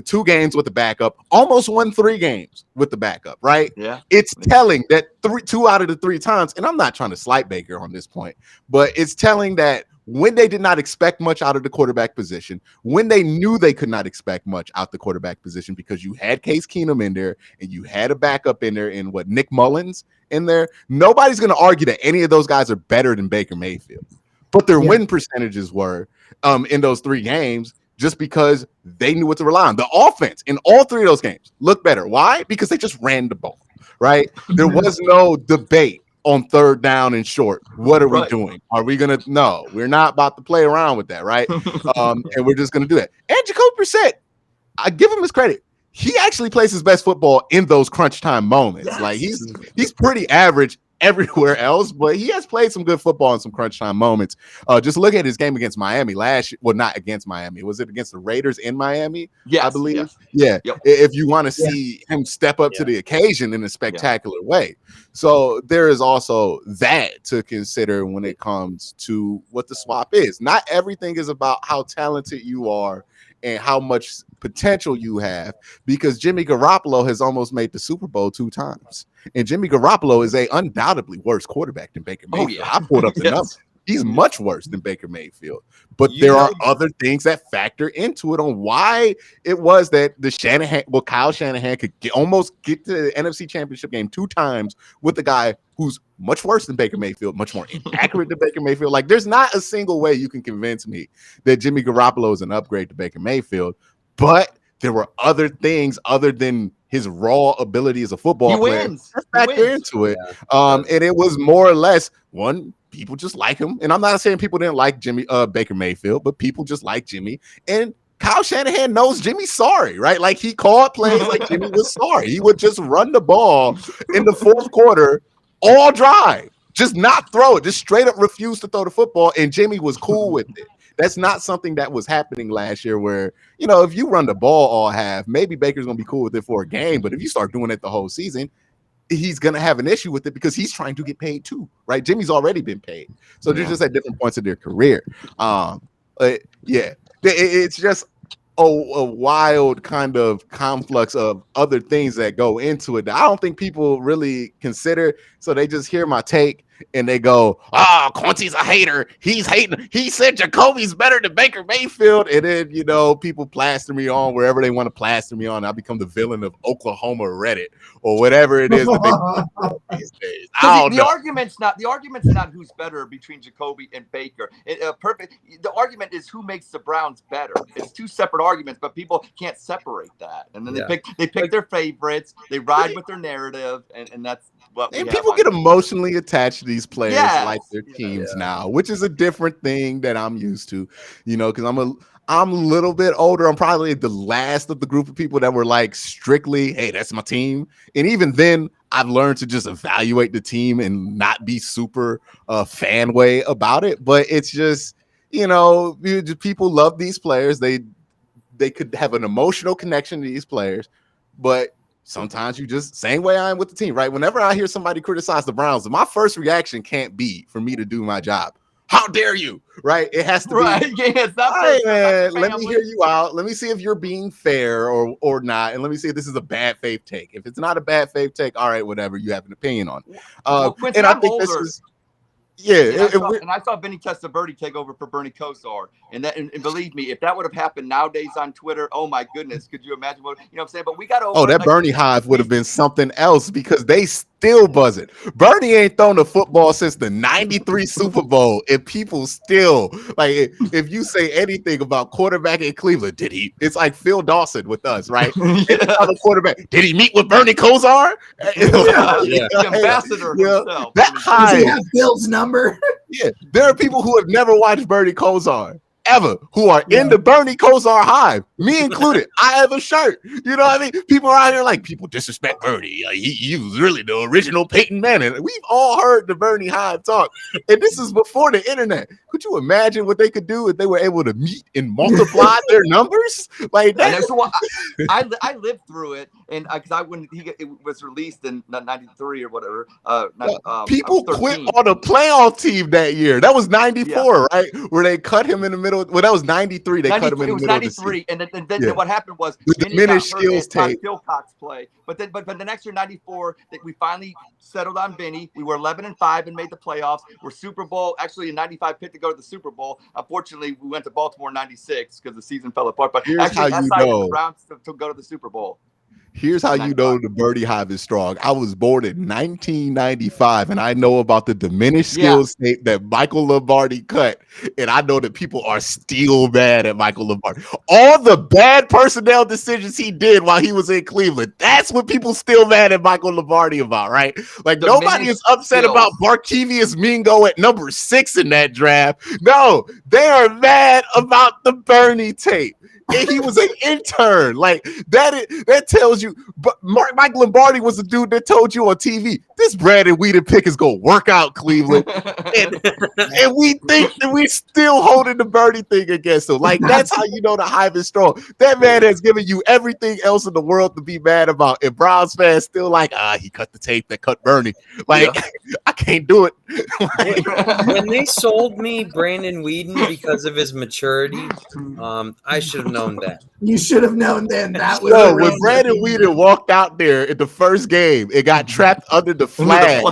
2 games with the backup, almost won 3 games with the backup, right? Yeah. It's telling that 2 out of the 3 times, and I'm not trying to slight Baker on this point, but it's telling that when they did not expect much out of the quarterback position, when they knew they could not expect much out the quarterback position, because you had Case Keenum in there and you had a backup in there in Nick Mullins in there, nobody's going to argue that any of those guys are better than Baker Mayfield. But their win percentages were in those 3 games, just because they knew what to rely on. The offense in all 3 of those games looked better. Why? Because they just ran the ball, right? There was no debate on 3rd down and short. What are we doing? Are we going to? No, we're not about to play around with that, right? And we're just going to do that. And Jacoby Brissett, I give him his credit. He actually plays his best football in those crunch time moments. Like, he's pretty average everywhere else, but he has played some good football in some crunch time moments. Just look at his game against Miami last year. Well, not against Miami. Was it against the Raiders in Miami? Yes, I believe. yes. Yeah. Yep. If you want to Yeah. see him step up to the occasion in a spectacular Yeah. way. So there is also that to consider when it comes to what the swap is. Not everything is about how talented you are and how much potential you have, because Jimmy Garoppolo has almost made the Super Bowl 2 times. And Jimmy Garoppolo is a undoubtedly worse quarterback than Baker Mayfield. Oh, yeah. I pulled up the Yes. numbers. He's much worse than Baker Mayfield. But You there know- are other things that factor into it on why it was that Kyle Shanahan could almost get to the NFC Championship game 2 times with a guy who's much worse than Baker Mayfield, much more inaccurate than Baker Mayfield. Like, there's not a single way you can convince me that Jimmy Garoppolo is an upgrade to Baker Mayfield. But there were other things other than his raw ability as a football player that factor into it. And it was more or less one. People just like him, and I'm not saying people didn't like Baker Mayfield, but people just like Jimmy. And Kyle Shanahan knows Jimmy's sorry, right? Like, he called plays like Jimmy was sorry. He would just run the ball in the fourth quarter all drive, just not throw it, just straight up refuse to throw the football, and Jimmy was cool with it. That's not something that was happening last year where, if you run the ball all half, maybe Baker's going to be cool with it for a game, but if you start doing it the whole season, he's going to have an issue with it because he's trying to get paid too, right? Jimmy's already been paid. So they're just at different points of their career. It's just a wild kind of conflux of other things that go into it that I don't think people really consider. So they just hear my take and they go, Quincy's a hater. He's hating. He said Jacoby's better than Baker Mayfield. And then, people plaster me on wherever they want to plaster me on. I become the villain of Oklahoma Reddit or whatever it is that they these days. The argument's not who's better between Jacoby and Baker. The argument is who makes the Browns better. It's 2 separate arguments, but people can't separate that. And then they pick their favorites. They ride with their narrative, and that's what. And people get emotionally attached to these players like their teams now, which is a different thing that I'm used to, because I'm a little bit older. I'm probably the last of the group of people that were like strictly, hey, that's my team. And even then, I've learned to just evaluate the team and not be super fan way about it. But it's just, people love these players. They could have an emotional connection to these players, but sometimes you just same way I am with the team, right? Whenever I hear somebody criticize the Browns, my first reaction can't be for me to do my job. How dare you? Right? It has to be. Yeah, it's not right, man, let me hear you out. Let me see if you're being fair or not, and let me see if this is a bad faith take. If it's not a bad faith take, all right, whatever. You have an opinion on. Quincy, and I think older. this is. Yeah, and I saw Vinny Testaverde take over for Bernie Kosar, and believe me, if that would have happened nowadays on Twitter, oh my goodness, could you imagine what I'm saying? But we got over. Oh, that Bernie hive would have been something else because they still buzzing. Bernie ain't thrown a football since the '93 Super Bowl, and people still like. If you say anything about quarterback in Cleveland, did he? It's like Phil Dawson with us, right? The quarterback, did he meet with Bernie Kosar? The ambassador himself. That hive. Does he have Bill's number? Yeah, there are people who have never watched Bernie Kosar ever who are in the Bernie Kosar hive, me included. I have a shirt. You know what I mean? People are out here like, people disrespect Bernie. He was really the original Peyton Manning. We've all heard the Bernie hive talk, and this is before the internet. Could you imagine what they could do if they were able to meet and multiply their numbers like that? I lived through it, and because when it was released in '93 or whatever, people quit on a playoff team that year. That was '94, right? Where they cut him in the middle. Well, that was '93. They cut him in the middle. It was '93, and then what happened was the diminished skills tape. Wilcox play, but the next year '94, that we finally settled on Vinny. We were 11-5 and made the playoffs. We're Super Bowl. Actually, in '95, picked to go to the Super Bowl. Unfortunately, we went to Baltimore in '96 because the season fell apart. But here's actually, how you decided know the Browns to go to the Super Bowl. Here's how you know the Birdie Hive is strong. I was born in 1995, and I know about the diminished skills tape that Michael Lombardi cut, and I know that people are still mad at Michael Lombardi. All the bad personnel decisions he did while he was in Cleveland, that's what people still mad at Michael Lombardi about, right? Like, nobody is upset about Barkevius Mingo at number 6 in that draft. No, they are mad about the Bernie tape. and he was an intern. Like that tells you. But Mike Lombardi was the dude that told you on TV, this Brandon Weeden pick is gonna work out Cleveland, and we think that we're still holding the Birdie thing against him. Like that's how you know the hive is strong. That man has given you everything else in the world to be mad about, and Browns fans still like, he cut the tape that cut Bernie. Like I can't do it. When they sold me Brandon Weeden because of his maturity, I should have known that. You should have known then. That was when Brandon Weeden walked out there in the first game, it got trapped under the flag.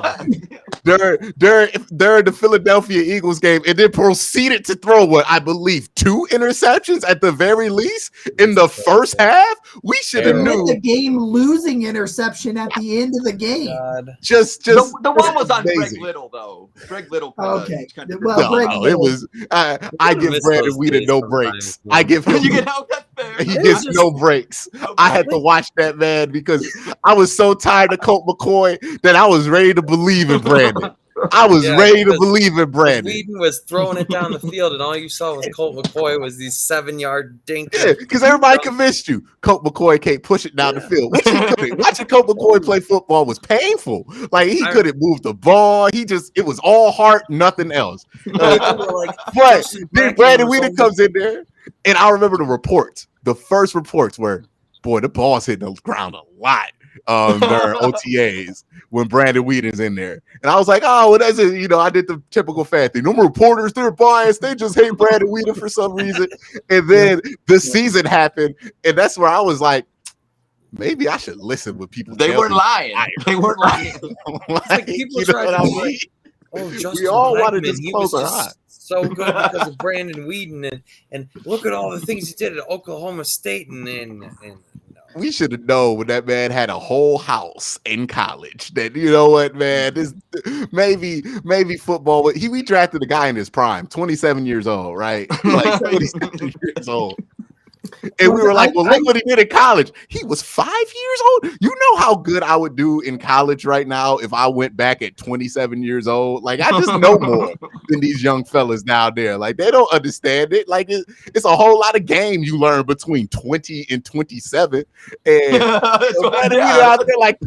During the Philadelphia Eagles game, and then proceeded to throw what I believe 2 interceptions at the very least in the first half. We should have knew the game losing interception at the end of the game. Just the one was on amazing. Greg Little though. Greg Little. Okay. It was. I give Brandon Weeden no breaks. I give him. You get out that fair. He gets no breaks. Okay. I had to watch that man because I was so tired of Colt McCoy that I was ready to believe in Brandon. I was ready to believe in Brandon. Weeden was throwing it down the field, and all you saw was Colt McCoy was these 7-yard dink. Yeah, because everybody convinced you Colt McCoy can't push it down the field. Watching Colt McCoy play football was painful. Like he couldn't move the ball. It was all heart, nothing else. But then Brandon Weeden comes in there, and I remember the reports. The first reports were, boy, the ball's hitting the ground a lot. Their OTAs when Brandon Weeden's in there, and I was like, oh, well, that's it. I did the typical fan thing. No reporters, they're biased. They just hate Brandon Weeden for some reason. And then the season happened, and that's where I was like, maybe I should listen with people. They weren't lying. They weren't lying. Like people tried to mean? We all wanted to just close our eyes. So good because of Brandon Weeden, and look at all the things he did at Oklahoma State, and we should have known when that man had a whole house in college that, you know what, man, this maybe football. We drafted a guy in his prime, 27 years old, right? Like 27 years old. And we were like, well, look what he did in college. He was 5 years old. You know how good I would do in college right now if I went back at 27 years old? Like, I just know more than these young fellas down there. Like, they don't understand it. Like, it's a whole lot of game you learn between 20 and 27. And Brandon Weeden out there, like,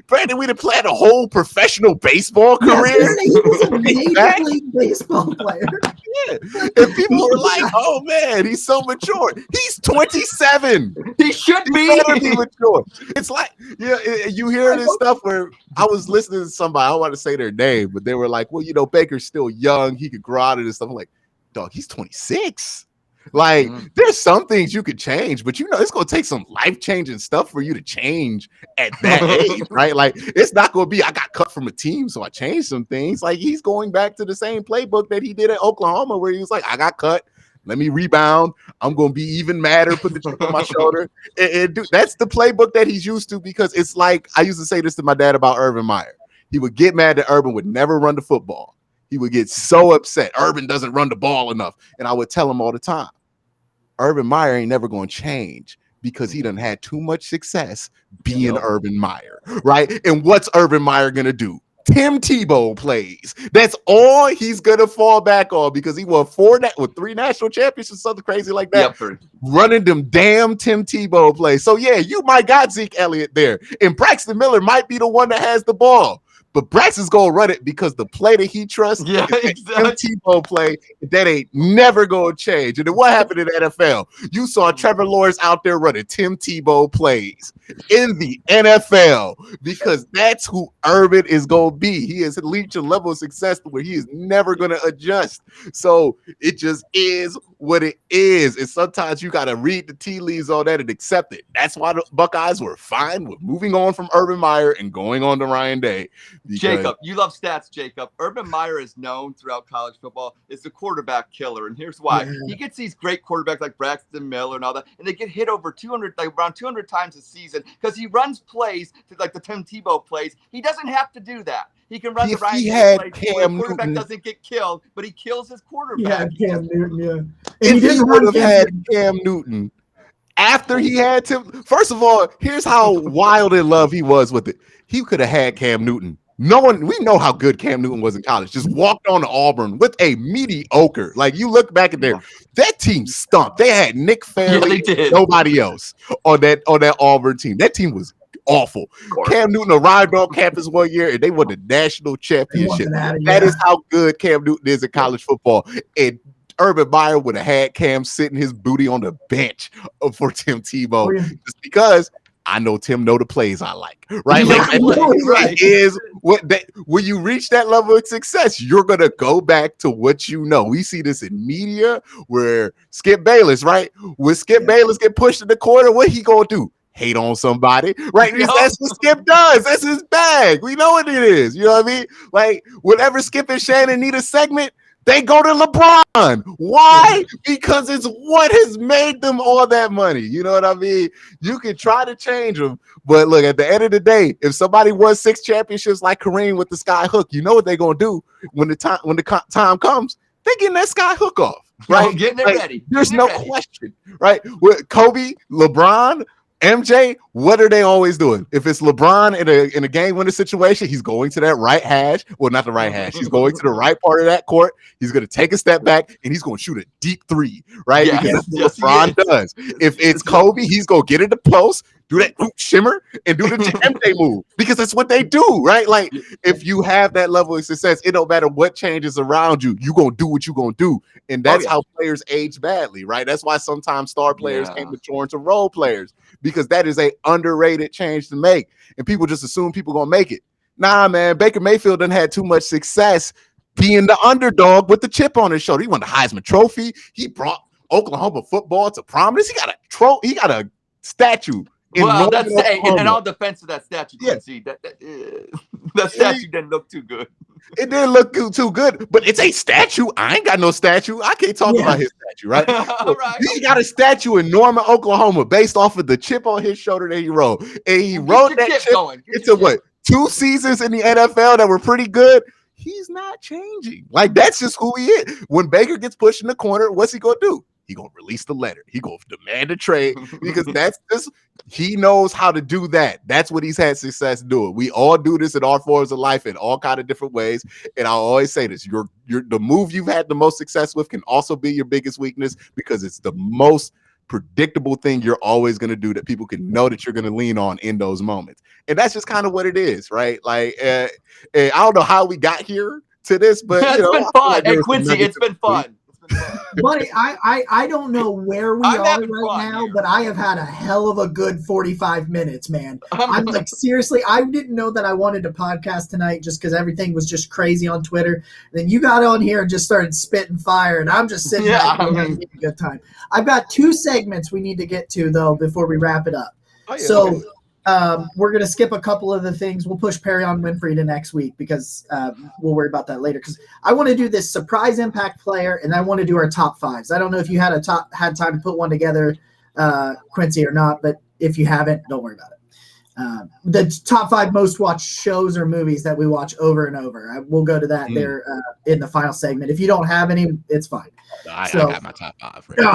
Brandon Weeden played a whole professional baseball career. He was a major league baseball player. Yeah. And people were like, oh, man, he's so mature. He's 27. He should be mature. It's like, you hear this stuff where I was listening to somebody, I don't want to say their name, but they were like, well, Baker's still young. He could grow out of this stuff. I'm like, dog, he's 26. Like, there's some things you could change, but it's going to take some life-changing stuff for you to change at that age, right? Like, it's not going to be, I got cut from a team, so I changed some things. Like, he's going back to the same playbook that he did at Oklahoma, where he was like, I got cut. Let me rebound. I'm going to be even madder, put the chip on my shoulder. That's the playbook that he's used to, because it's like, I used to say this to my dad about Urban Meyer. He would get mad that Urban would never run the football. He would get so upset. Urban doesn't run the ball enough. And I would tell him all the time, Urban Meyer ain't never going to change because he done had too much success being Urban Meyer, right? And what's Urban Meyer going to do? Tim Tebow plays. That's all he's gonna fall back on, because he won 3 national championships, something crazy like that. Running them damn Tim Tebow plays. So yeah, you might got Zeke Elliott there, and Braxton Miller might be the one that has the ball. But Braxton's gonna run it because the play that he trusts, Tim Tebow play, that ain't never gonna change. And then what happened in the NFL? You saw Trevor Lawrence out there running Tim Tebow plays in the NFL, because that's who Urban is gonna be. He has reached a level of success where he is never gonna adjust. So it just is what it is. And sometimes you gotta read the tea leaves on that and accept it. That's why the Buckeyes were fine with moving on from Urban Meyer and going on to Ryan Day. Jacob, you love stats, Jacob. Urban Meyer is known throughout college football as the quarterback killer, and here's why. He gets these great quarterbacks like Braxton Miller and all that, and they get hit over 200, like around 200 times a season, because he runs plays to, like the Tim Tebow plays. He doesn't have to do that. He can run the Ryan Day plays where the quarterback doesn't get killed, but he kills his quarterback. Yeah, Cam Newton, If he would have had Cam Newton after he had Tim, first of all, here's how wild in love he was with it. He could have had Cam Newton we know how good Cam Newton was in college. Just walked on to Auburn with a mediocre. Like you look back at that team stunk. They had Nick Fairley, nobody else on that Auburn team. That team was awful. Cam Newton arrived on campus one year and they won the national championship. That is how good Cam Newton is in college football. And Urban Meyer would have had Cam sitting his booty on the bench for Tim Tebow just because I know Tim know the plays I like, right? It is when you reach that level of success, you're gonna go back to what you know. We see this in media where Skip Bayless, right? When Skip Bayless get pushed in the corner, what he gonna do? Hate on somebody, right? That's what Skip does. That's his bag. We know what it is. You know what I mean? Like whenever Skip and Shannon need a segment, they go to LeBron. Why? Because it's what has made them all that money. You know what I mean? You can try to change them, but look, at the end of the day, if somebody won 6 championships like Kareem with the sky hook, you know what they're gonna do when the time comes. They're getting that sky hook off, right? Getting it ready. There's no question, right? With Kobe, LeBron, MJ, what are they always doing? If it's LeBron in a game winning situation, he's going to that right hash. Well, not the right hash. He's going to the right part of that court. He's going to take a step back and he's going to shoot a deep 3, right? Because that's what LeBron does. If it's Kobe, he's going to get in the post, do that shimmer, and do the MJ move because that's what they do, right? Like if you have that level of success, it don't matter what changes around you. You're going to do what you're going to do. And that's how players age badly, right? That's why sometimes star players can mature into role players because that is a underrated change to make. And people just assume people going to make it. Nah, man, Baker Mayfield done had too much success being the underdog with the chip on his shoulder. He won the Heisman Trophy. He brought Oklahoma football to prominence. He got a statue. Well, that's in all defense of that statue, Quincy, that statue didn't look too good. It didn't look too good, but it's a statue. I ain't got no statue. I can't talk about his statue, right? He got a statue in Norman, Oklahoma, based off of the chip on his shoulder that he wrote. And he wrote that chip into what? 2 seasons in the NFL that were pretty good. He's not changing. Like, that's just who he is. When Baker gets pushed in the corner, what's he going to do? He going to release the letter. He going to demand a trade because that's just he knows how to do that. That's what he's had success doing. We all do this in all forms of life in all kind of different ways. And I always say this: the move you've had the most success with can also be your biggest weakness because it's the most predictable thing you're always going to do that people can know that you're going to lean on in those moments. And that's just kind of what it is, right? Like I don't know how we got here to this, but it's been fun. Like, hey, Quincy, it's been fun. Buddy, I don't know where we are right now, but I have had a hell of a good 45 minutes, man. I'm like, seriously, I didn't know that I wanted to podcast tonight just because everything was just crazy on Twitter. And then you got on here and just started spitting fire, and I'm just sitting back and having a good time. I've got 2 segments we need to get to, though, before we wrap it up. We're going to skip a couple of the things. We'll push Perry on Winfrey to next week because we'll worry about that later. Because I want to do this surprise impact player, and I want to do our top 5s. I don't know if you had time to put one together, Quincy, or not. But if you haven't, don't worry about it. The top 5 most watched shows or movies that we watch over and over. We'll go to that there in the final segment. If you don't have any, it's fine. I got my top 5. Right? No,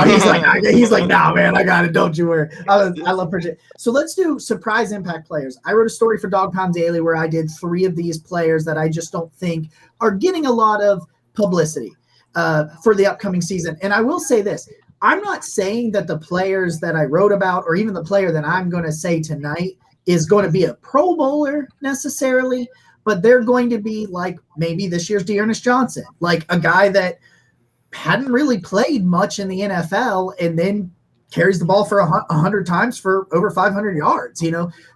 he's like, nah, man, I got it. Don't you worry. I love Pritchett. So let's do surprise impact players. I wrote a story for Dog Pound Daily where I did 3 of these players that I just don't think are getting a lot of publicity for the upcoming season. And I will say this. I'm not saying that the players that I wrote about or even the player that I'm going to say tonight is going to be a Pro Bowler necessarily, but they're going to be like maybe this year's Dearness Johnson, like a guy that hadn't really played much in the NFL and then carries the ball for 100 times for over 500 yards,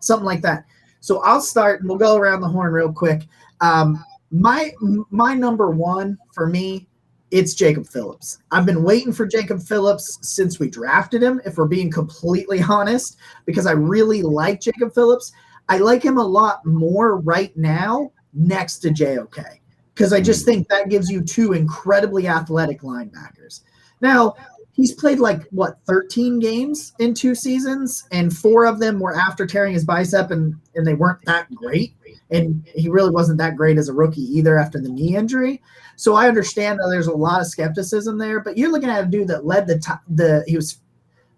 something like that. So I'll start and we'll go around the horn real quick. My number 1 for me, it's Jacob Phillips. I've been waiting for Jacob Phillips since we drafted him, if we're being completely honest, because I really like Jacob Phillips. I like him a lot more right now next to JOK because I just think that gives you 2 incredibly athletic linebackers. Now, he's played 13 games in 2 seasons, and 4 of them were after tearing his bicep, and they weren't that great. And he really wasn't that great as a rookie either after the knee injury. So I understand that there's a lot of skepticism there, but you're looking at a dude that led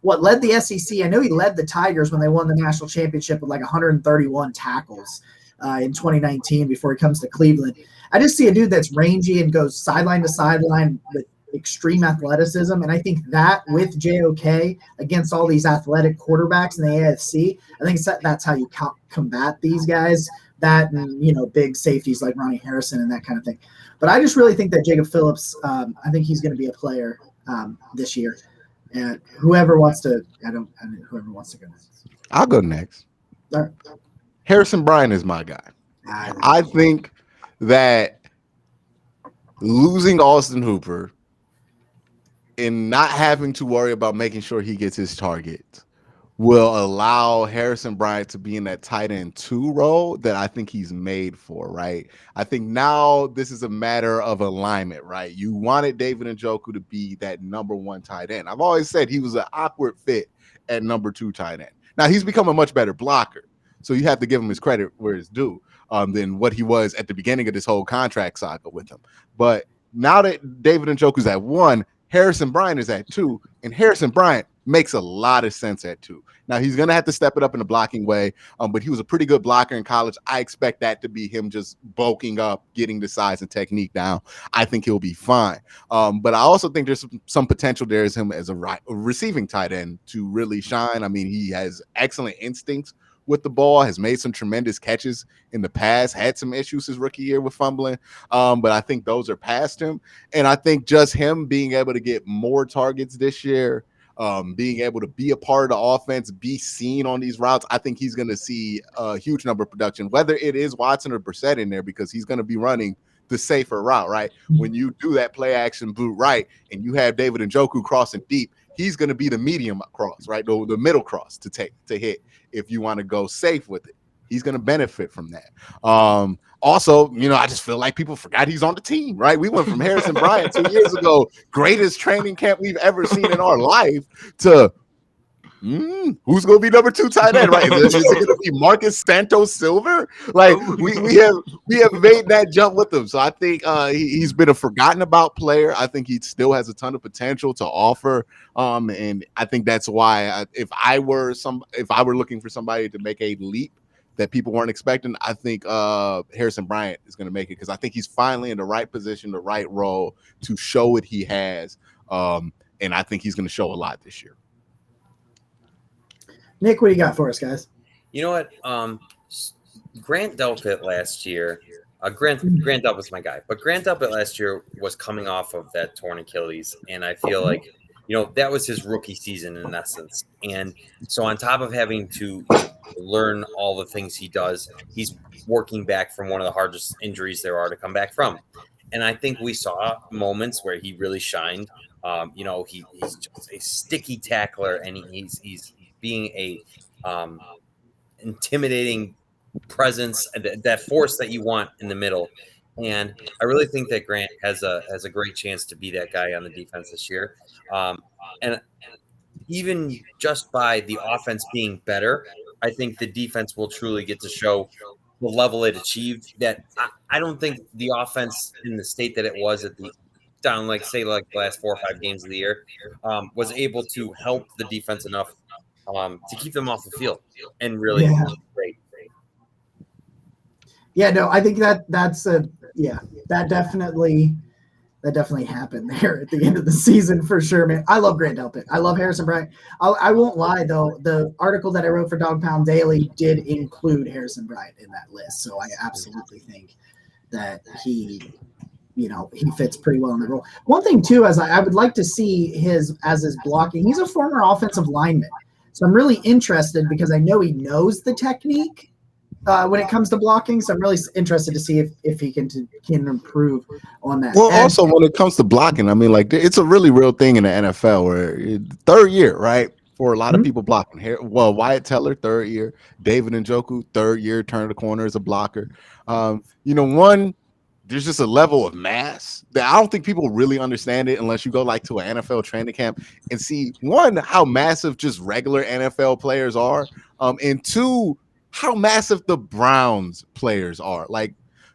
led the SEC. I know he led the Tigers when they won the national championship with 131 tackles in 2019 before he comes to Cleveland. I just see a dude that's rangy and goes sideline to sideline with extreme athleticism. And I think that with JOK against all these athletic quarterbacks in the AFC, I think that's how you combat these guys. That and, you know, big safeties like Ronnie Harrison and that kind of thing. But I just really think that Jacob Phillips, I think he's going to be a player this year. And whoever wants to, whoever wants to go next. I'll go next. All right. Harrison Bryant is my guy. I think that losing Austin Hooper and not having to worry about making sure he gets his targets will allow Harrison Bryant to be in that tight end 2 role that I think he's made for, right? I think now this is a matter of alignment, right? You wanted David Njoku to be that number 1 tight end. I've always said he was an awkward fit at number 2 tight end. Now he's become a much better blocker, so you have to give him his credit where it's due than what he was at the beginning of this whole contract saga with him. But now that David Njoku's at 1, Harrison Bryant is at 2, and Harrison Bryant makes a lot of sense at 2. Now he's going to have to step it up in a blocking way, but he was a pretty good blocker in college. I expect that to be him just bulking up, getting the size and technique down. I think he'll be fine. But I also think there's some potential there as him as a receiving tight end to really shine. I mean, he has excellent instincts with the ball, has made some tremendous catches in the past, had some issues his rookie year with fumbling, but I think those are past him. And I think just him being able to get more targets this year, being able to be a part of the offense, be seen on these routes, I think he's going to see a huge number of production, whether it is Watson or Brissett in there, because he's going to be running the safer route, right? When you do that play action boot right and you have David Njoku crossing deep, he's going to be the medium cross, right? The middle cross to hit if you want to go safe with it. He's going to benefit from that. Also, you know, I just feel like people forgot he's on the team, right? We went from Harrison Bryant 2 years ago, greatest training camp we've ever seen in our life, to who's going to be number 2 tight end, right? Is it going to be Marcus Santos Silver? Like we have made that jump with him. So I think he's been a forgotten about player. I think he still has a ton of potential to offer. And I think that's why if I were looking for somebody to make a leap that people weren't expecting, I think Harrison Bryant is going to make it, because I think he's finally in the right position, the right role to show what he has. And I think he's going to show a lot this year. Nick, what do you got for us, guys? You know what? Grant Delpit last year, Grant Delpit was my guy, but Grant Delpit last year was coming off of that torn Achilles, and I feel like, you know, that was his rookie season in essence. And so on top of having to learn all the things he does, he's working back from one of the hardest injuries there are to come back from. And I think we saw moments where he really shined. You know, he's just a sticky tackler, and he's being a intimidating presence, that force that you want in the middle. And I really think that Grant has a great chance to be that guy on the defense this year. And even just by the offense being better, I think the defense will truly get to show the level it achieved. That I don't think the offense in the state that it was at the down, like the last 4 or 5 games of the year, was able to help the defense enough to keep them off the field and really great. Yeah, no, I think that definitely happened there at the end of the season for sure, man. I love Grant Delpit. I love Harrison Bryant. I won't lie though, the article that I wrote for Dog Pound Daily did include Harrison Bryant in that list, so I absolutely think that he fits pretty well in the role. One thing too, as I would like to see his blocking. He's a former offensive lineman, so I'm really interested because I know he knows the technique when it comes to blocking. So I'm really interested to see if he can improve on that. Well, also when it comes to blocking, I mean, like, it's a really real thing in the NFL where third year, right? For a lot of people blocking here. Well, Wyatt Teller, 3rd year. David Njoku, 3rd year, turn the corner as a blocker. There's just a level of mass that I don't think people really understand it unless you go like to an NFL training camp and see, one, how massive just regular NFL players are, and 2, how massive the Browns players are. Like,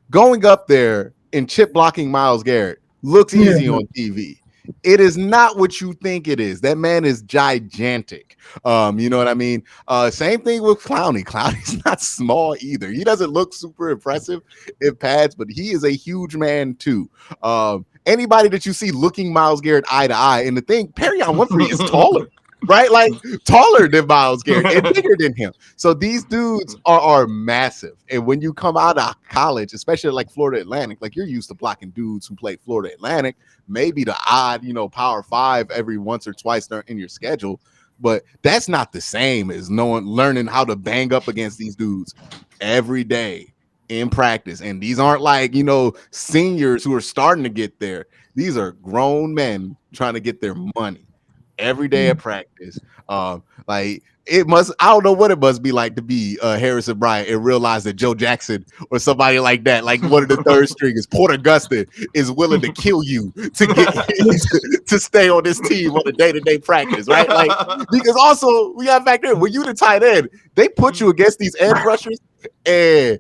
going up there and chip blocking Myles Garrett looks easy on TV. It is not what you think it is. That man is gigantic. You know what I mean? Same thing with Clowney. Clowney's not small either. He doesn't look super impressive in pads, but he is a huge man too. Anybody that you see looking Myles Garrett eye to eye, and the thing, Perrion Winfrey is taller. Right, like taller than Myles Garrett and bigger than him. So these dudes are massive. And when you come out of college, especially like Florida Atlantic, like you're used to blocking dudes who play Florida Atlantic, maybe the odd, Power 5 every once or twice in your schedule. But that's not the same as learning how to bang up against these dudes every day in practice. And these aren't like, seniors who are starting to get there. These are grown men trying to get their money every day at practice. Like it must, I don't know what it must be like to be Harrison Bryant and realize that Joe Jackson or somebody like that, like one of the third stringers, Port Augusta, is willing to kill you to get to stay on this team on a day-to-day practice, right? Like, because also we got back there when you the tight end, they put you against these edge rushers, and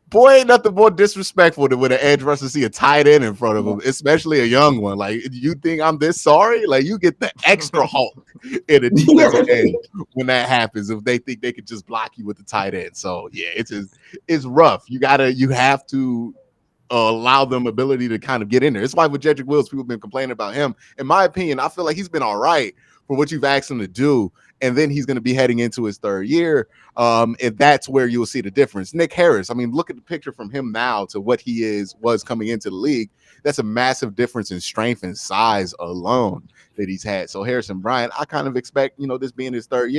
boy, ain't nothing more disrespectful than when an edge rusher see a tight end in front of him, especially a young one. Like, you think I'm this sorry? Like, you get the extra Hulk in a defensive end when that happens, if they think they could just block you with the tight end. So yeah, it's rough. You have to allow them ability to kind of get in there. It's why with Jedrick Wills, people have been complaining about him. In my opinion, I feel like he's been all right for what you've asked him to do. And then he's going to be heading into his third year. And that's where you'll see the difference. Nick Harris, I mean, look at the picture from him now to what he was coming into the league. That's a massive difference in strength and size alone that he's had. So Harrison Bryant, I kind of expect, this being his third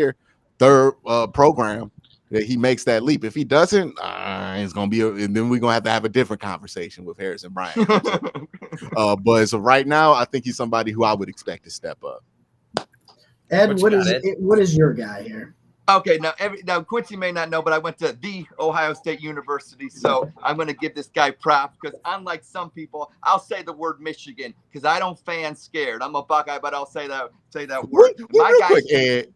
program, that he makes that leap. If he doesn't, it's going to be, and then we're going to have a different conversation with Harrison Bryant. But so right now, I think he's somebody who I would expect to step up. Ed, what is your guy here? Okay, now Quincy may not know, but I went to the Ohio State University, so I'm going to give this guy props because unlike some people, I'll say the word Michigan because I don't fan scared. I'm a Buckeye, but I'll say that word. Real quick, Ed,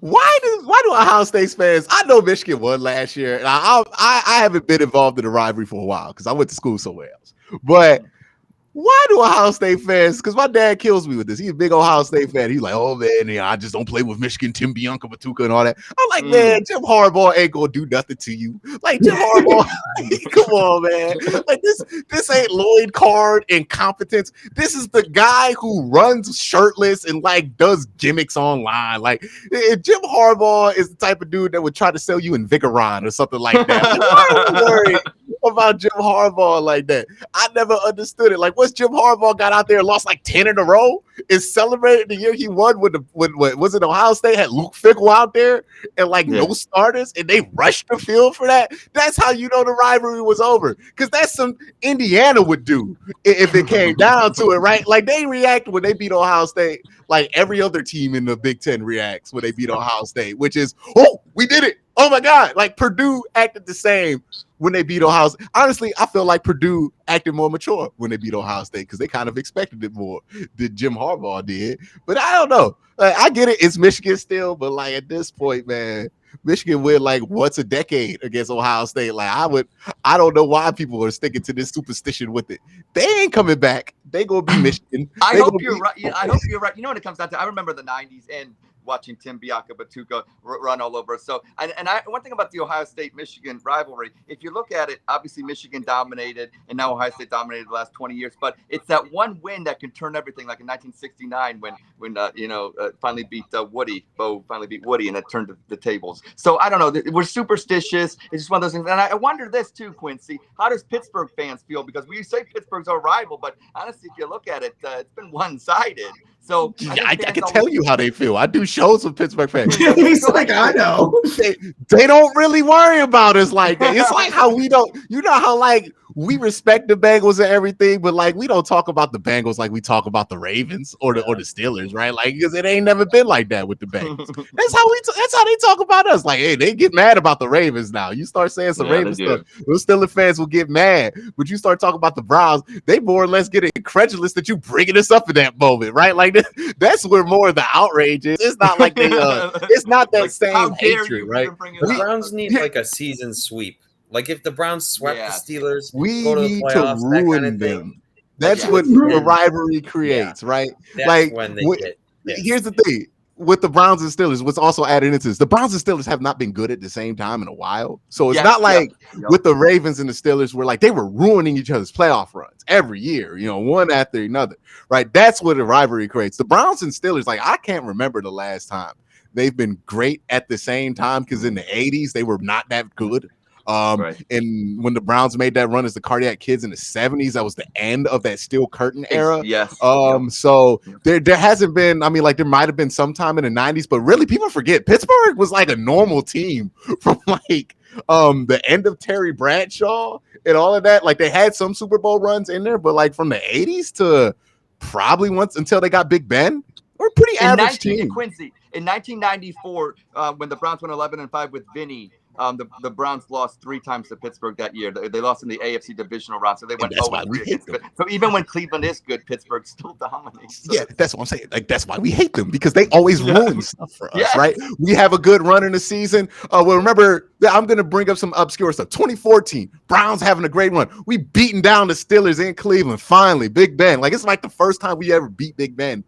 why do Ohio State fans? I know Michigan won last year, and I haven't been involved in the rivalry for a while because I went to school somewhere else, but. Why do Ohio State fans? Because my dad kills me with this. He's a big Ohio State fan. He's like, oh, man, I just don't play with Michigan, Tim Bianca, Batuka, and all that. I'm like, man, Jim Harbaugh ain't going to do nothing to you. Like, Jim Harbaugh, come on, man. Like, this ain't Lloyd Card incompetence. This is the guy who runs shirtless and, like, does gimmicks online. Like, if Jim Harbaugh is the type of dude that would try to sell you in Vicaron or something like that. Like, why are we worried about Jim Harbaugh like that? I never understood it. Like, once Jim Harbaugh got out there and lost like 10 in a row, is celebrated the year he won when was it Ohio State had Luke Fickell out there and like no starters and they rushed the field for that. That's how you know the rivalry was over, because that's some Indiana would do if it came down to it, right? Like they react when they beat Ohio State like every other team in the Big Ten reacts when they beat Ohio State, which is, oh, we did it. Oh my God. Like Purdue acted the same when they beat Ohio State. Honestly, I feel like Purdue acted more mature when they beat Ohio State because they kind of expected it more than Jim Harbaugh did. But I don't know. Like, I get it. It's Michigan still, but like at this point, man, Michigan win like once a decade against Ohio State. Like I don't know why people are sticking to this superstition with it. They ain't coming back. They gonna be Michigan. I hope you're right. Yeah, I hope you're right. You know what it comes down to? I remember the 90s and watching Tim Bianca Batuka run all over. So, one thing about the Ohio State-Michigan rivalry, if you look at it, obviously Michigan dominated, and now Ohio State dominated the last 20 years. But it's that one win that can turn everything, like in 1969 when finally beat Woody. Bo finally beat Woody, and it turned the tables. So I don't know. We're superstitious. It's just one of those things. And I wonder this too, Quincy. How does Pittsburgh fans feel? Because we say Pittsburgh's our rival, but honestly, if you look at it, it's been one-sided. So I can tell you how they feel. I do shows with Pittsburgh fans. He's like, I know. They don't really worry about us like that. It's like how we don't, how like we respect the Bengals and everything, but like we don't talk about the Bengals like we talk about the Ravens or the Steelers, right? Like, because it ain't never been like that with the Bengals. That's how they talk about us. Like, hey, they get mad about the Ravens now. You start saying some Ravens stuff, those Steelers fans will get mad. But you start talking about the Browns, they more or less get incredulous that you bringing us up in that moment, right? Like that's where more of the outrage is. It's not like they it's not that like, same hatred, right? The Browns need like a season sweep. Like if the Browns swept the Steelers, we need to ruin them. That's Yeah. what the rivalry creates, right? That's Like, when they get here's the pissed. thing. With the Browns and Steelers, what's also added into this, the Browns and Steelers have not been good at the same time in a while. So it's not like with the Ravens and the Steelers where like they were ruining each other's playoff runs every year, one after another, right? That's what a rivalry creates. The Browns and Steelers, like I can't remember the last time they've been great at the same time because in the 80s, they were not that good. And when the Browns made that run as the Cardiac Kids in the 70s, that was the end of that Steel Curtain era. So there hasn't been, I mean, like there might have been sometime in the 90s, but really people forget Pittsburgh was like a normal team from like the end of Terry Bradshaw and all of that. Like they had some Super Bowl runs in there, but like from the 80s to probably once until they got Big Ben, we're a pretty average team. Quincy, in 1994, when the Browns went 11-5 with Vinny, the Browns lost 3 times to Pittsburgh that year. They lost in the AFC divisional round, so they went 0-3 against them. So even when Cleveland is good, Pittsburgh still dominates. So. Yeah, that's what I'm saying. Like that's why we hate them because they always ruin stuff for us, right? We have a good run in the season. Well, remember, I'm going to bring up some obscure stuff. 2014, Browns having a great run. We beating down the Steelers in Cleveland. Finally, Big Ben. Like it's like the first time we ever beat Big Ben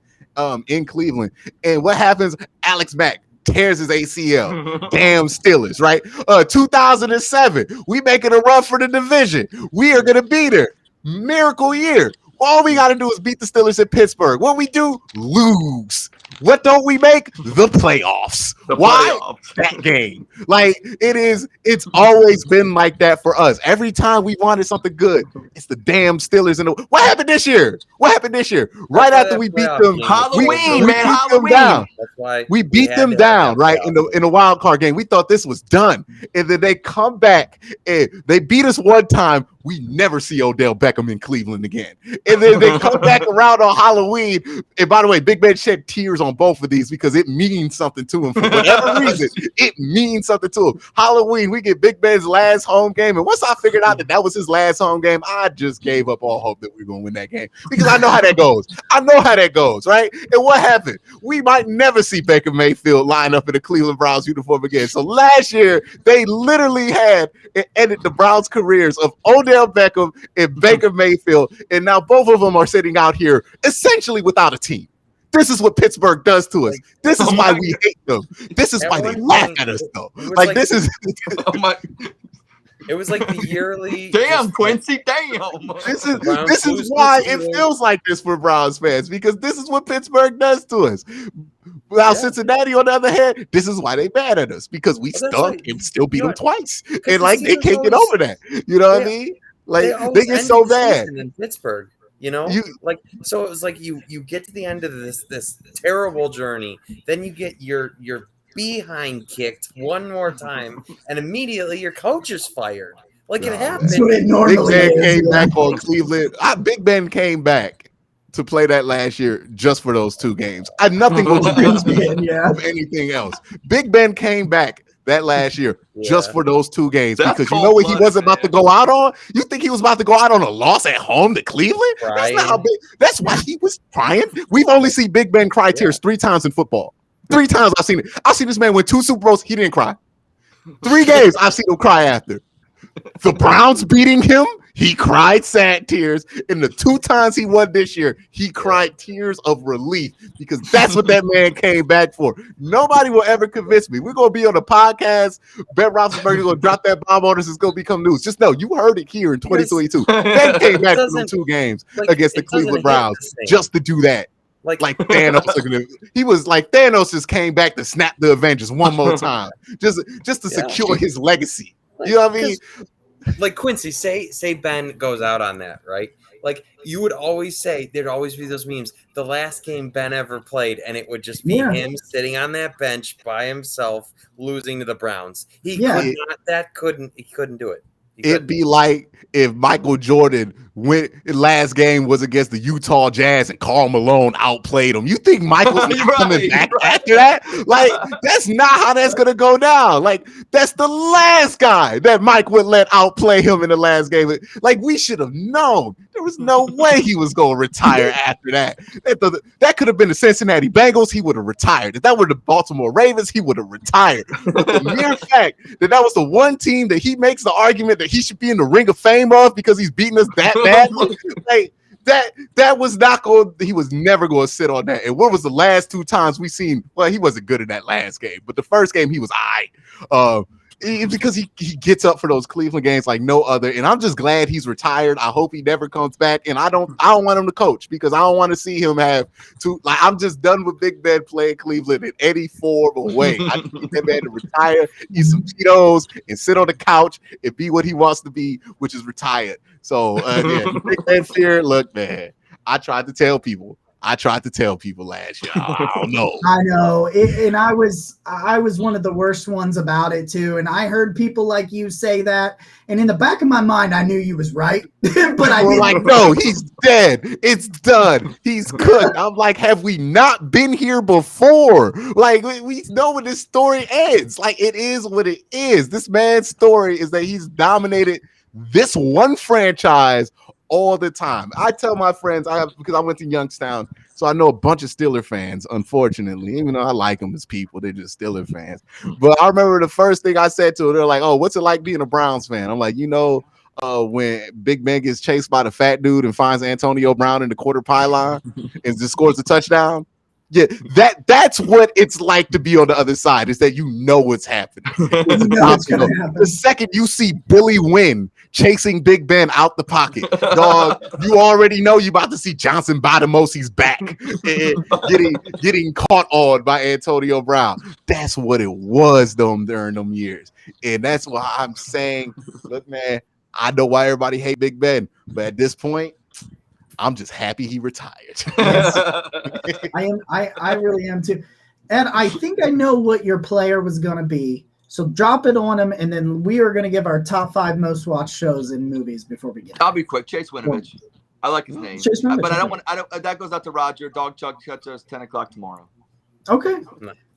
in Cleveland. And what happens? Alex Mack tears his ACL. Damn Steelers, right? 2007, we making a run for the division. We are gonna beat her. Miracle year. All we got to do is beat the Steelers at Pittsburgh. What we do? Lose. What don't we make? The playoffs. Why? That game. Like it's always been like that for us. Every time we wanted something good, it's the damn Steelers. What happened this year? Right after we beat them. Halloween, man. Halloween. That's why we beat them down, right? In the wild card game. We thought this was done. And then they come back and they beat us one time. We never see Odell Beckham in Cleveland again. And then they come back around on Halloween. And by the way, Big Ben shed tears on both of these because it means something to him for whatever reason. It means something to him. Halloween, we get Big Ben's last home game. And once I figured out that was his last home game, I just gave up all hope that we were going to win that game because I know how that goes. Right? And what happened? We might never see Baker Mayfield line up in a Cleveland Browns uniform again. So last year, they literally had it ended the Browns' careers of Odell Beckham and Baker Mayfield, and now both of them are sitting out here essentially without a team. This is what Pittsburgh does to us. This is why we hate them. This is why they laugh at us, though. Like this is. It was like the yearly. Damn, Quincy, damn. This is why it feels like this for Browns fans because this is what Pittsburgh does to us. Now, Cincinnati, on the other hand, this is why they bad at us because we stunk and still beat them twice. And like they can't get over that. You know what I mean? Like they get so bad in Pittsburgh. So it was like you get to the end of this terrible journey, then you get your behind kicked one more time, and immediately your coach is fired. Like it happened. That's what it normally Big Ben came back on Cleveland. Big Ben came back to play that last year just for those 2 games. Nothing will convince me of anything else. Big Ben came back that last year just for those 2 games because you know what he wasn't about to go out on? You think he was about to go out on a loss at home to Cleveland? That's not how big. That's why he was crying. We've only seen Big Ben cry tears 3 times in football. 3 times I've seen it. I've seen this man win 2 Super Bowls. He didn't cry. 3 games I've seen him cry after. The Browns beating him, he cried sad tears. And the 2 times he won this year, he cried tears of relief because that's what that man came back for. Nobody will ever convince me. We're going to be on a podcast. Ben Roethlisberger is going to drop that bomb on us. It's going to become news. Just know you heard it here in 2022. Ben came back for them 2 games against the Cleveland Browns just to do that. Like Thanos, he was like Thanos just came back to snap the Avengers one more time, just to secure his legacy. You know what I mean? Like Quincy, say Ben goes out on that, right? Like you would always say, there'd always be those memes. The last game Ben ever played, and it would just be him sitting on that bench by himself, losing to the Browns. He couldn't do it. It'd be like if Michael Jordan last game was against the Utah Jazz and Karl Malone outplayed him. You think Michael's not coming back after that? Like, that's not how that's gonna go down. Like, that's the last guy that Mike would let outplay him in the last game. Like, we should have known. There was no way he was gonna retire after that. That could have been the Cincinnati Bengals. He would have retired. If that were the Baltimore Ravens, he would have retired. But the mere fact that was the one team that he makes the argument that he should be in the Ring of Fame of because he's beating us that bad, like that was not going. He was never going to sit on that. And what was the last 2 times we seen? Well, he wasn't good in that last game, but the first game he was because he gets up for those Cleveland games like no other. And I'm just glad he's retired. I hope he never comes back. And I don't want him to coach because I don't want to see him have to. Like, I'm just done with Big Ben playing Cleveland in any form or way. I just need that man to retire, eat some Cheetos, and sit on the couch and be what he wants to be, which is retired. So Big Ben fear. Look, man, I tried to tell people last year. I don't know. I know, and I was one of the worst ones about it too. And I heard people like you say that, and in the back of my mind, I knew you was right. But I was like, no, he's dead. It's done. He's cooked. I'm like, have we not been here before? Like, we know when this story ends. Like, it is what it is. This man's story is that he's dominated this one franchise all the time. I tell my friends, because I went to Youngstown, so I know a bunch of Steeler fans, unfortunately, even though I like them as people, they're just Steeler fans. But I remember the first thing I said to them, they're like, oh, what's it like being a Browns fan? I'm like, when Big Ben gets chased by the fat dude and finds Antonio Brown in the quarter pylon and just scores a touchdown. Yeah, that's what it's like to be on the other side, is that you know what's happening. it's gonna happen. The second you see Billy Wynn chasing Big Ben out the pocket, dog, you already know you about to see Johnson Badamosi's back getting caught on by Antonio Brown. That's what it was during them years. And that's why I'm saying, look, man, I know why everybody hate Big Ben, but at this point, I'm just happy he retired. I really am too. And I think I know what your player was going to be. So drop it on him, and then we are going to give our top 5 most watched shows and movies before we get. I'll be quick. Chase Winovich. I like his name, but I don't want. That goes out to Roger. Dog Chuck catch us 10:00 tomorrow. Okay.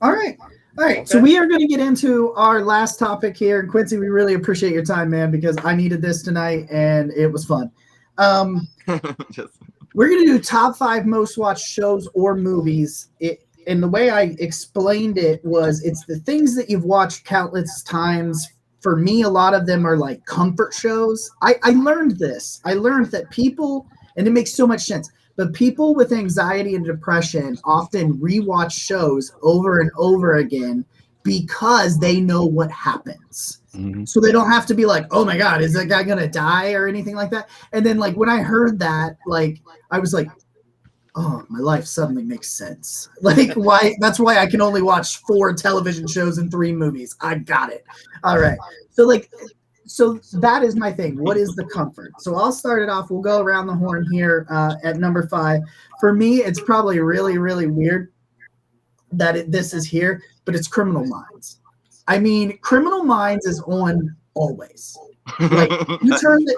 All right. Okay. So we are going to get into our last topic here. And Quincy, we really appreciate your time, man, because I needed this tonight and it was fun. We're going to do top 5 most watched shows or movies. And the way I explained it was, it's the things that you've watched countless times. For me, a lot of them are like comfort shows. I learned this. I learned that people, and it makes so much sense, but people with anxiety and depression often rewatch shows over and over again because they know what happens. Mm-hmm. So they don't have to be like, oh my God, is that guy going to die or anything like that? And then like when I heard that, like I was like, oh, my life suddenly makes sense. Like why? That's why I can only watch 4 television shows and 3 movies. I got it. All right. So that is my thing. What is the comfort? So I'll start it off. We'll go around the horn here at number 5. For me, it's probably really, really weird that this is here, but it's Criminal Minds. I mean, Criminal Minds is on always. Like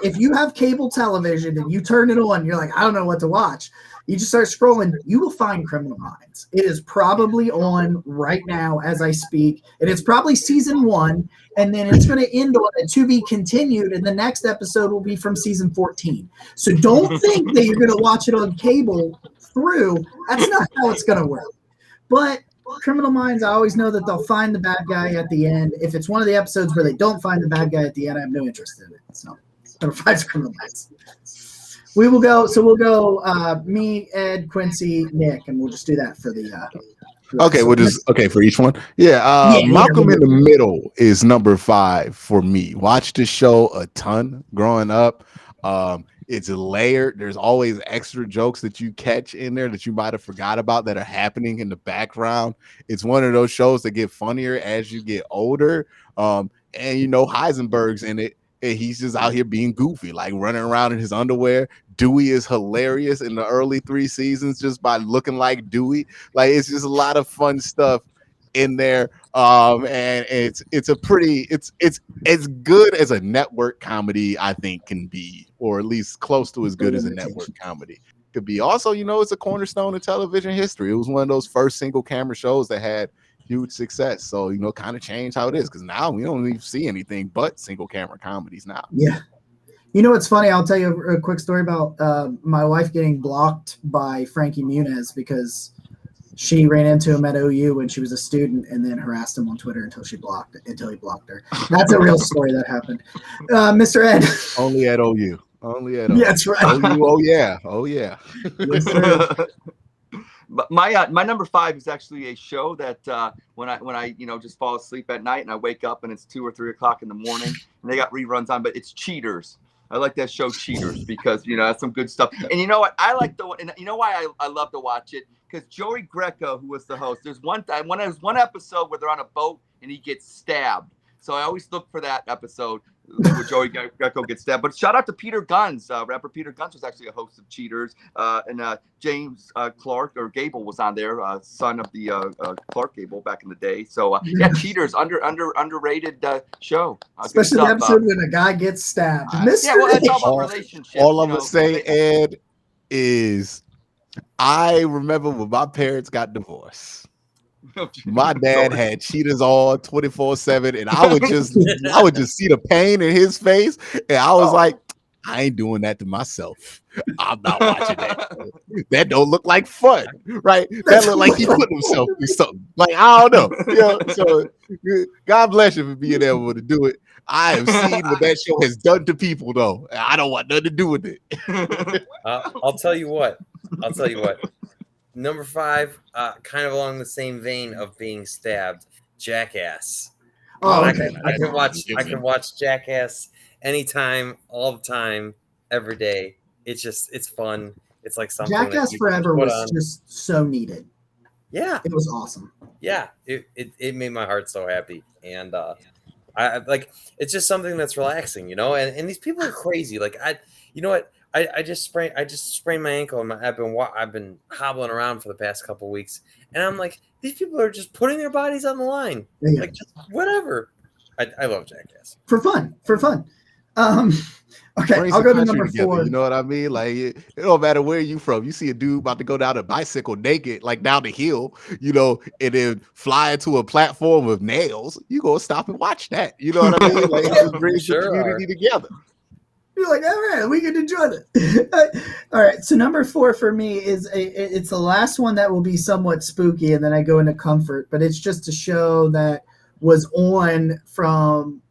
if you have cable television and you turn it on, you're like, I don't know what to watch. You just start scrolling, you will find Criminal Minds. It is probably on right now as I speak. And it's probably season 1, and then it's going to end on a to be continued, and the next episode will be from season 14. So don't think that you're going to watch it on cable through. That's not how it's going to work. But Criminal Minds, I always know that they'll find the bad guy at the end. If it's one of the episodes where they don't find the bad guy at the end, I have no interest in it. So number 5 is Criminal Minds. We'll go me, Ed, Quincy, Nick, and we'll just do that for the okay, we'll just for each one. Malcolm in the Middle is number 5 for me. Watched this show a ton growing up. It's layered. There's always extra jokes that you catch in there that you might have forgot about that are happening in the background. It's one of those shows that get funnier as you get older. And Heisenberg's in it. And he's just out here being goofy, like running around in his underwear. Dewey is hilarious in the early 3 seasons just by looking like Dewey. Like, it's just a lot of fun stuff in there. And it's as good as a network comedy, I think, can be, or at least close to as good as a network comedy could be. Also, it's a cornerstone of television history. It was one of those first single camera shows that had huge success. So, kind of changed how it is, because now we don't even see anything but single camera comedies now. Yeah. It's funny. I'll tell you a quick story about my wife getting blocked by Frankie Muniz because she ran into him at OU when she was a student and then harassed him on Twitter until he blocked her. That's a real story that happened. Mr. Ed. Only at OU. Only at Yeah, that's right. Oh yeah. Oh yeah. Yes, sir. But my number 5 is actually a show that when I just fall asleep at night and I wake up and it's 2 or 3 o'clock in the morning and they got reruns on, but it's Cheaters. I like that show Cheaters because that's some good stuff. And you know what? I like the one, and you know why I love to watch it, because Joey Greco, who was the host, there's one episode where they're on a boat and he gets stabbed. So I always look for that episode where Joey Greco gets stabbed. But shout out to Peter Guns. Rapper Peter Guns was actually a host of Cheaters. And James Clark, or Gable, was on there, son of the Clark Gable back in the day. So, yeah, Cheaters, underrated show. Especially the episode when a guy gets stabbed. Yeah, well, it's all about relationships. All I'm going to say, Ed, is I remember when my parents got divorced. My dad had Cheaters on 24/7, and I would just see the pain in his face, and I was like, I ain't doing that to myself. I'm not watching that. That don't look like fun, right? That look like he put himself through something. Like, I don't know. So God bless you for being able to do it. I have seen what that show has done to people, though. I don't want nothing to do with it. I'll tell you what. Number 5, kind of along the same vein of being stabbed, Jackass. Oh, okay. I can watch Jackass anytime, all the time, every day. It's fun. It's like something. Jackass Forever was just so needed. Yeah, it was awesome. Yeah, it made my heart so happy, and I like, it's just something that's relaxing, And these people are crazy. Like I just sprained my ankle, and I've been hobbling around for the past couple of weeks, and I'm like, these people are just putting their bodies on the line, like just whatever. I love Jackass for fun. Okay, Brings I'll go to number together, 4. You know what I mean? Like, it don't matter where you from. You see a dude about to go down a bicycle naked, like down the hill, and then fly into a platform of nails. You go stop and watch that. You know what I mean? Like, it just brings the community together. You're like, all right, we can enjoy it. All right, so number 4 for me is it's the last one that will be somewhat spooky, and then I go into comfort. But it's just a show that was on from.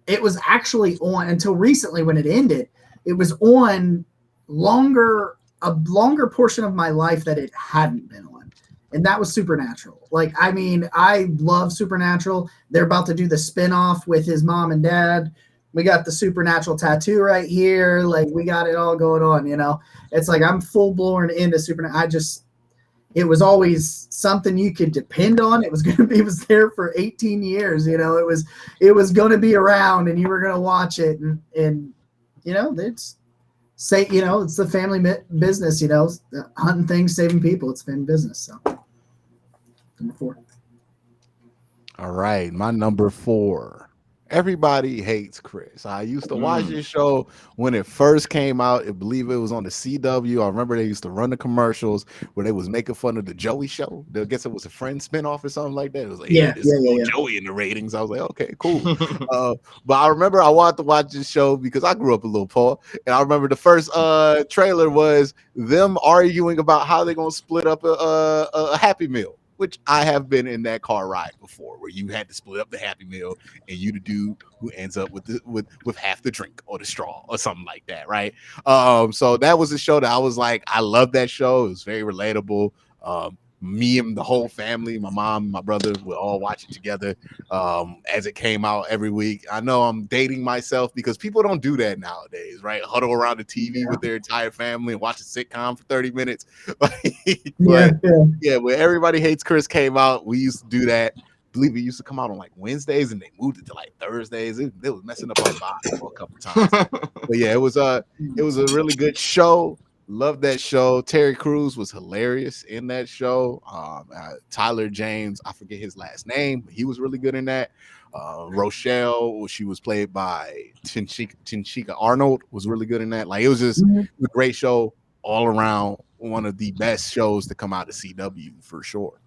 It was actually on until recently when it ended. It was on a longer portion of my life that it hadn't been on, and that was Supernatural. Like, I mean, I love Supernatural. They're about to do the spinoff with his mom and dad. We got the Supernatural tattoo right here. Like, we got it all going on, It's like I'm full blown into Supernatural. It was always something you could depend on. It was there for 18 years, It was going to be around, and you were going to watch it, and it's the family business, hunting things, saving people. It's been business. So number 4. All right, my number 4. Everybody Hates Chris. I used to watch this show when it first came out. I believe it was on the CW. I remember they used to run the commercials where they was making fun of the Joey show. I guess it was a Friends spinoff or something like that. It was like, Joey in the ratings. I was like, okay, cool. But I remember I wanted to watch this show because I grew up a little poor, and I remember the first trailer was them arguing about how they're gonna split up a Happy Meal. Which I have been in that car ride before, where you had to split up the Happy Meal, and you the dude who ends up with half the drink or the straw or something like that, right? So that was a show that I was like, I love that show. It was very relatable. Me and the whole family, my mom, and my brother, would all watch it together as it came out every week. I know I'm dating myself because people don't do that nowadays, right? Huddle around the TV with their entire family and watch a sitcom for 30 minutes. When Everybody Hates Chris came out, we used to do that. I believe it used to come out on like Wednesdays, and they moved it to like Thursdays. It was messing up our body for a couple times. But yeah, it was a really good show. Love that show. Terry Crews was hilarious in that show. Tyler James, I forget his last name, but he was really good in that. Rochelle, she was played by Tinchika Arnold, was really good in that. Like, it was just a great show all around. One of the best shows to come out of CW for sure.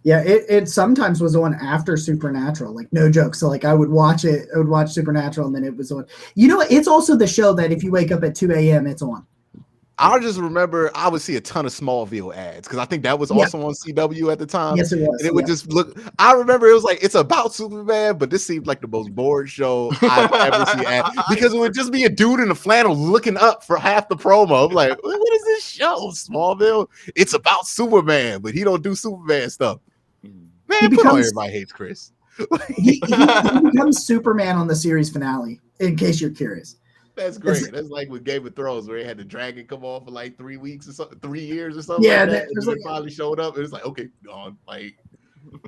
Yeah, it sometimes was on after Supernatural, like, no joke. So like I would watch Supernatural, and then it was on. It's also the show that if you wake up at 2 a.m., it's on. I just remember I would see a ton of Smallville ads because I think that was also on CW at the time. Yes, it was. And it would just look. I remember it was like it's about Superman, but this seemed like the most boring show I've ever seen. Because it would just be a dude in a flannel looking up for half the promo. I'm like, what is this show? Smallville? It's about Superman, but he don't do Superman stuff. Man, put on Everybody Hates Chris. he becomes Superman on the series finale. In case you're curious. That's great. That's like with Game of Thrones, where he had the dragon come on for like 3 weeks or something, 3 years or something. Yeah, like that. And like, he finally showed up. And it's like, okay, gone. Like,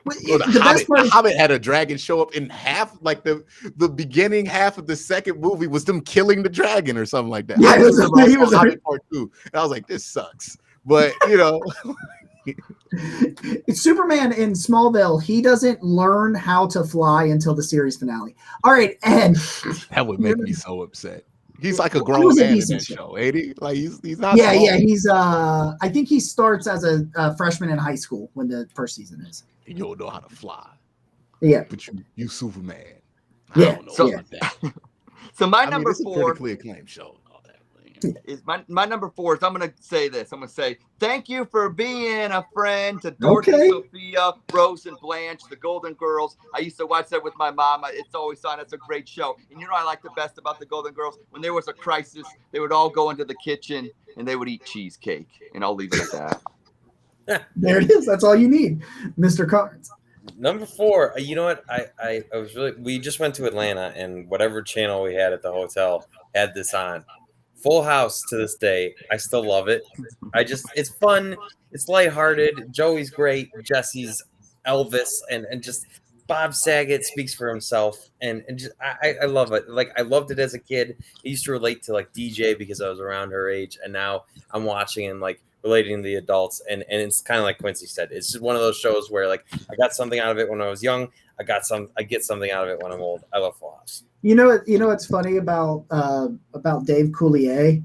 the Hobbit had a dragon show up in half, like the beginning half of the second movie was them killing the dragon or something like that. Yeah, he was Hobbit Part 2. And I was like, this sucks. But Superman in Smallville, he doesn't learn how to fly until the series finale. All right, and that would make me so upset. He's like a grown man in that show, ain't he? Like he's not. Yeah, small. yeah. He's I think he starts as a freshman in high school when the first season is. You don't know how to fly. Yeah, but you Superman. Yeah. I don't know about that. So my number 4 critically acclaimed show. Is my number 4 is I'm gonna say this. I'm gonna say thank you for being a friend to Dorothy, Sophia, Rose, and Blanche, the Golden Girls. I used to watch that with my mom. It's always on. It's a great show. And you know what I like the best about the Golden Girls? When there was a crisis, they would all go into the kitchen and they would eat cheesecake. And I'll leave it at that. There it is. That's all you need, Mr. Carnes. Number 4, you know what? I was we just went to Atlanta and whatever channel we had at the hotel had this on. Full House to this day. I still love it. It's fun. It's lighthearted. Joey's great. Jesse's Elvis and just Bob Saget speaks for himself. And just I love it. Like I loved it as a kid. I used to relate to like DJ because I was around her age. And now I'm watching and like relating to the adults. And it's kind of like Quincy said. It's just one of those shows where like I got something out of it when I was young. I get something out of it when I'm old. I love Full House. You know what's funny about Dave Coulier?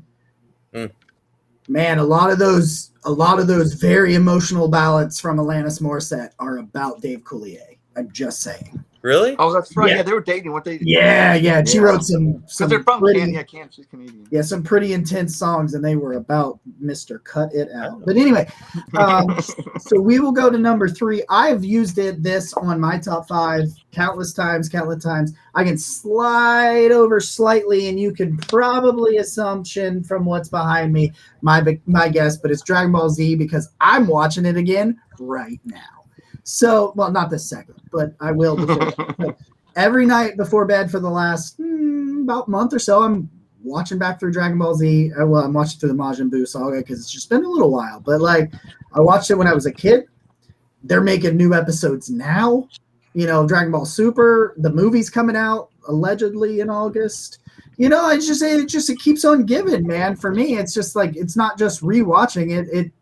Man, a lot of those very emotional ballads from Alanis Morissette are about Dave Coulier. I'm just saying. Really? Oh, that's right. Yeah, they were dating. What they? Yeah. She wrote some. They're from Canada. She's Canadian. Yeah, some pretty intense songs, and they were about Mr. Cut It Out. But anyway, so we will go to number 3. I've used this on my top 5 countless times. I can slide over slightly, and you can probably assumption from what's behind me my guess, but it's Dragon Ball Z because I'm watching it again right now. So, well, not this second, but I will. Every night before bed for the last about month or so, I'm watching back through Dragon Ball Z. Well, I'm watching through the Majin Buu saga because it's just been a little while. But like, I watched it when I was a kid. They're making new episodes now. Dragon Ball Super, the movie's coming out allegedly in August. It keeps on giving, man. For me, it's just like it's not just rewatching it. It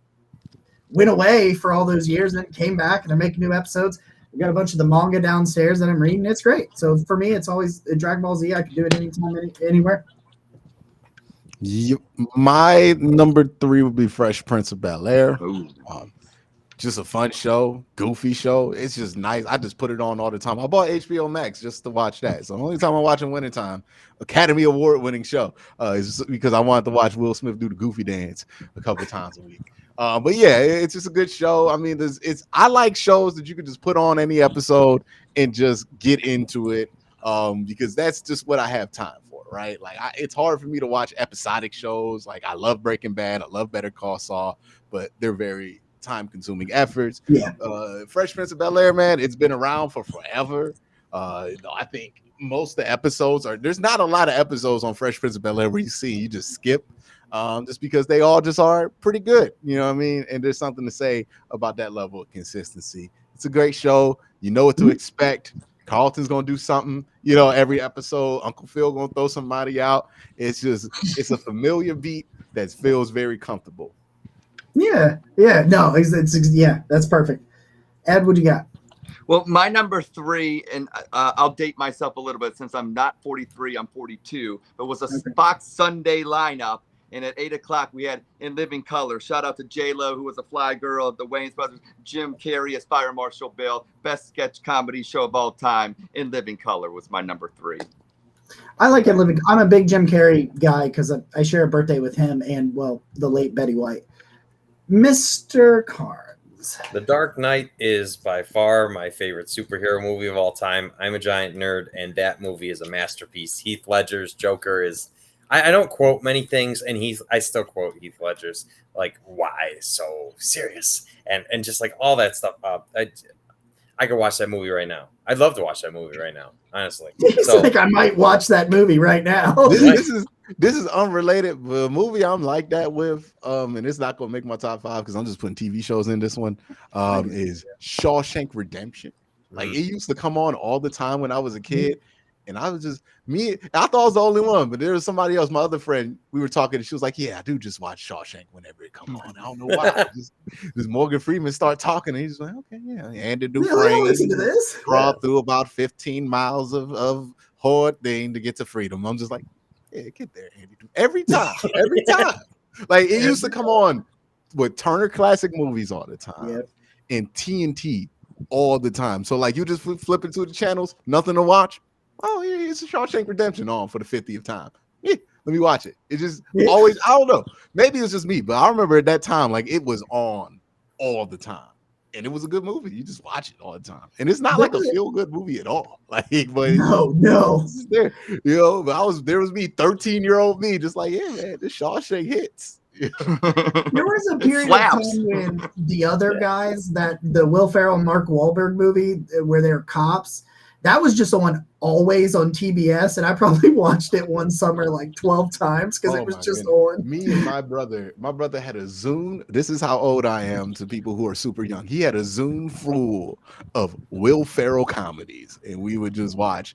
went away for all those years and then came back and they're making new episodes. I've got a bunch of the manga downstairs that I'm reading. It's great. So for me, it's always Dragon Ball Z. I can do it anytime, anywhere. My number 3 would be Fresh Prince of Bel-Air. Just a fun show, goofy show. It's just nice. I just put it on all the time. I bought HBO Max just to watch that. So the only time I watch in wintertime, Academy Award winning show, is because I wanted to watch Will Smith do the goofy dance a couple times a week. But yeah, it's just a good show. I mean, I like shows that you can just put on any episode and just get into it, because that's just what I have time for, right? Like, it's hard for me to watch episodic shows. Like, I love Breaking Bad, I love Better Call Saul, but they're very time-consuming efforts. Yeah. Fresh Prince of Bel-Air, man, it's been around for forever. I think most of the episodes there's not a lot of episodes on Fresh Prince of Bel-Air where you just skip. Just because they all just are pretty good, you know what I mean? And there's something to say about that level of consistency. It's a great show. You know what to expect. Carlton's going to do something, every episode. Uncle Phil going to throw somebody out. It's a familiar beat that feels very comfortable. Yeah. No, that's perfect. Ed, what you got? Well, my number 3, and I'll date myself a little bit since I'm not 43, I'm 42, but was a Fox Sunday lineup. And at 8 o'clock, we had In Living Color. Shout out to J-Lo, who was a fly girl at the Wayans Brothers. Jim Carrey as Fire Marshal Bill. Best sketch comedy show of all time. In Living Color was my number 3. I like it living. I'm a big Jim Carrey guy because I share a birthday with him and, well, the late Betty White. Mr. Carnes. The Dark Knight is by far my favorite superhero movie of all time. I'm a giant nerd, and that movie is a masterpiece. Heath Ledger's Joker is. I don't quote many things, and I still quote Heath Ledger's, like, why so serious, and just like all that stuff. I could watch that movie right now. I'd love to watch that movie right now, honestly. It's like I might watch that movie right now. This is unrelated, but a movie I'm like that with, and it's not gonna make my top 5 because I'm just putting TV shows in this one. Is Shawshank Redemption. Like it used to come on all the time when I was a kid, and I was just I thought I was the only one, but there was somebody else, my other friend. We were talking, and she was like, "Yeah, I do just watch Shawshank whenever it comes on. I don't know why." Just Morgan Freeman start talking, and he's like, "Okay, yeah." Andy Dufresne listen to this. crawled through about 15 miles of hard thing to get to freedom. I'm just like, yeah, get there, Andy. Every time. Like it used to come on with Turner Classic Movies all the time, and TNT all the time. So like you just flip into the channels, nothing to watch. Oh yeah, it's a Shawshank Redemption on for the 50th time. Yeah, let me watch it. It just always, I don't know. Maybe it's just me, but I remember at that time, like it was on all the time. And it was a good movie. You just watch it all the time. And it's not like a feel-good movie at all. Like, but no. There, you know, but there was me, 13-year-old me, just like, yeah, man, this Shawshank hits. There was a period of time when the other guys, that the Will Ferrell and Mark Wahlberg movie where they're cops, that was just on always on TBS, and I probably watched it one summer like 12 times because it was just on. Me and my brother had a Zune. This is how old I am to people who are super young. He had a Zune full of Will Ferrell comedies, and we would just watch.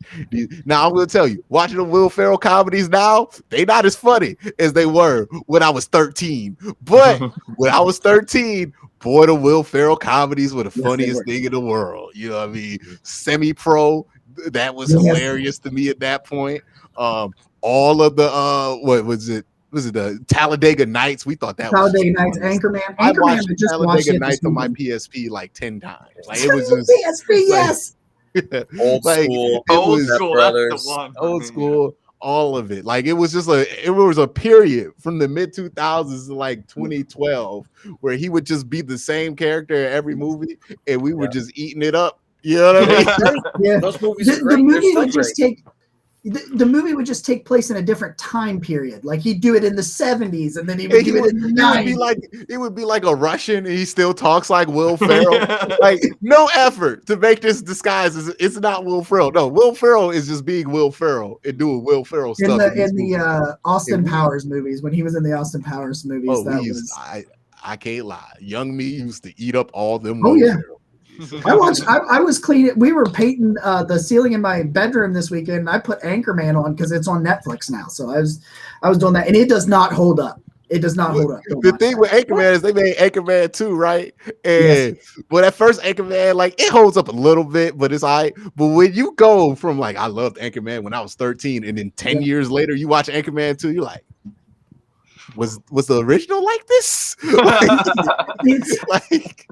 Now I'm going to tell you, watching the Will Ferrell comedies now, they not as funny as they were when I was 13. But when I was 13, boy, the Will Ferrell comedies were the funniest thing in the world. You know what I mean? Semi-Pro, that was hilarious to me at that point. All of the what was it? Was it the Talladega Nights? We thought that Talladega Nights, Anchorman. I watched Talladega Nights on my PSP like 10 times. Like it was just PSP, yes. Old school, old school. All of it. Like it was a period from the mid 2000s to like 2012 where he would just be the same character in every movie, and we were just eating it up. You know what I mean? Yeah. Those movies the movie would just take. The movie would just take place in a different time period. Like he'd do it in the 70s, and then he would do it in the 90s. It would be like a Russian, and he still talks like Will Ferrell. Like no effort to make this disguise. It's not Will Ferrell. No, Will Ferrell is just being Will Ferrell and doing Will Ferrell stuff. In the Austin Powers movies, when he was in the Austin Powers movies, I can't lie. Young me used to eat up all them. Oh yeah. I was cleaning. We were painting the ceiling in my bedroom this weekend. And I put Anchorman on because it's on Netflix now. So I was doing that, and it does not hold up. It does not hold up. The thing with Anchorman is they made Anchorman 2, right? And well, that first Anchorman, like it holds up a little bit, but it's all right. But when you go from like I loved Anchorman when I was 13, and then 10 years later you watch Anchorman 2, you're like, was the original like this? Like.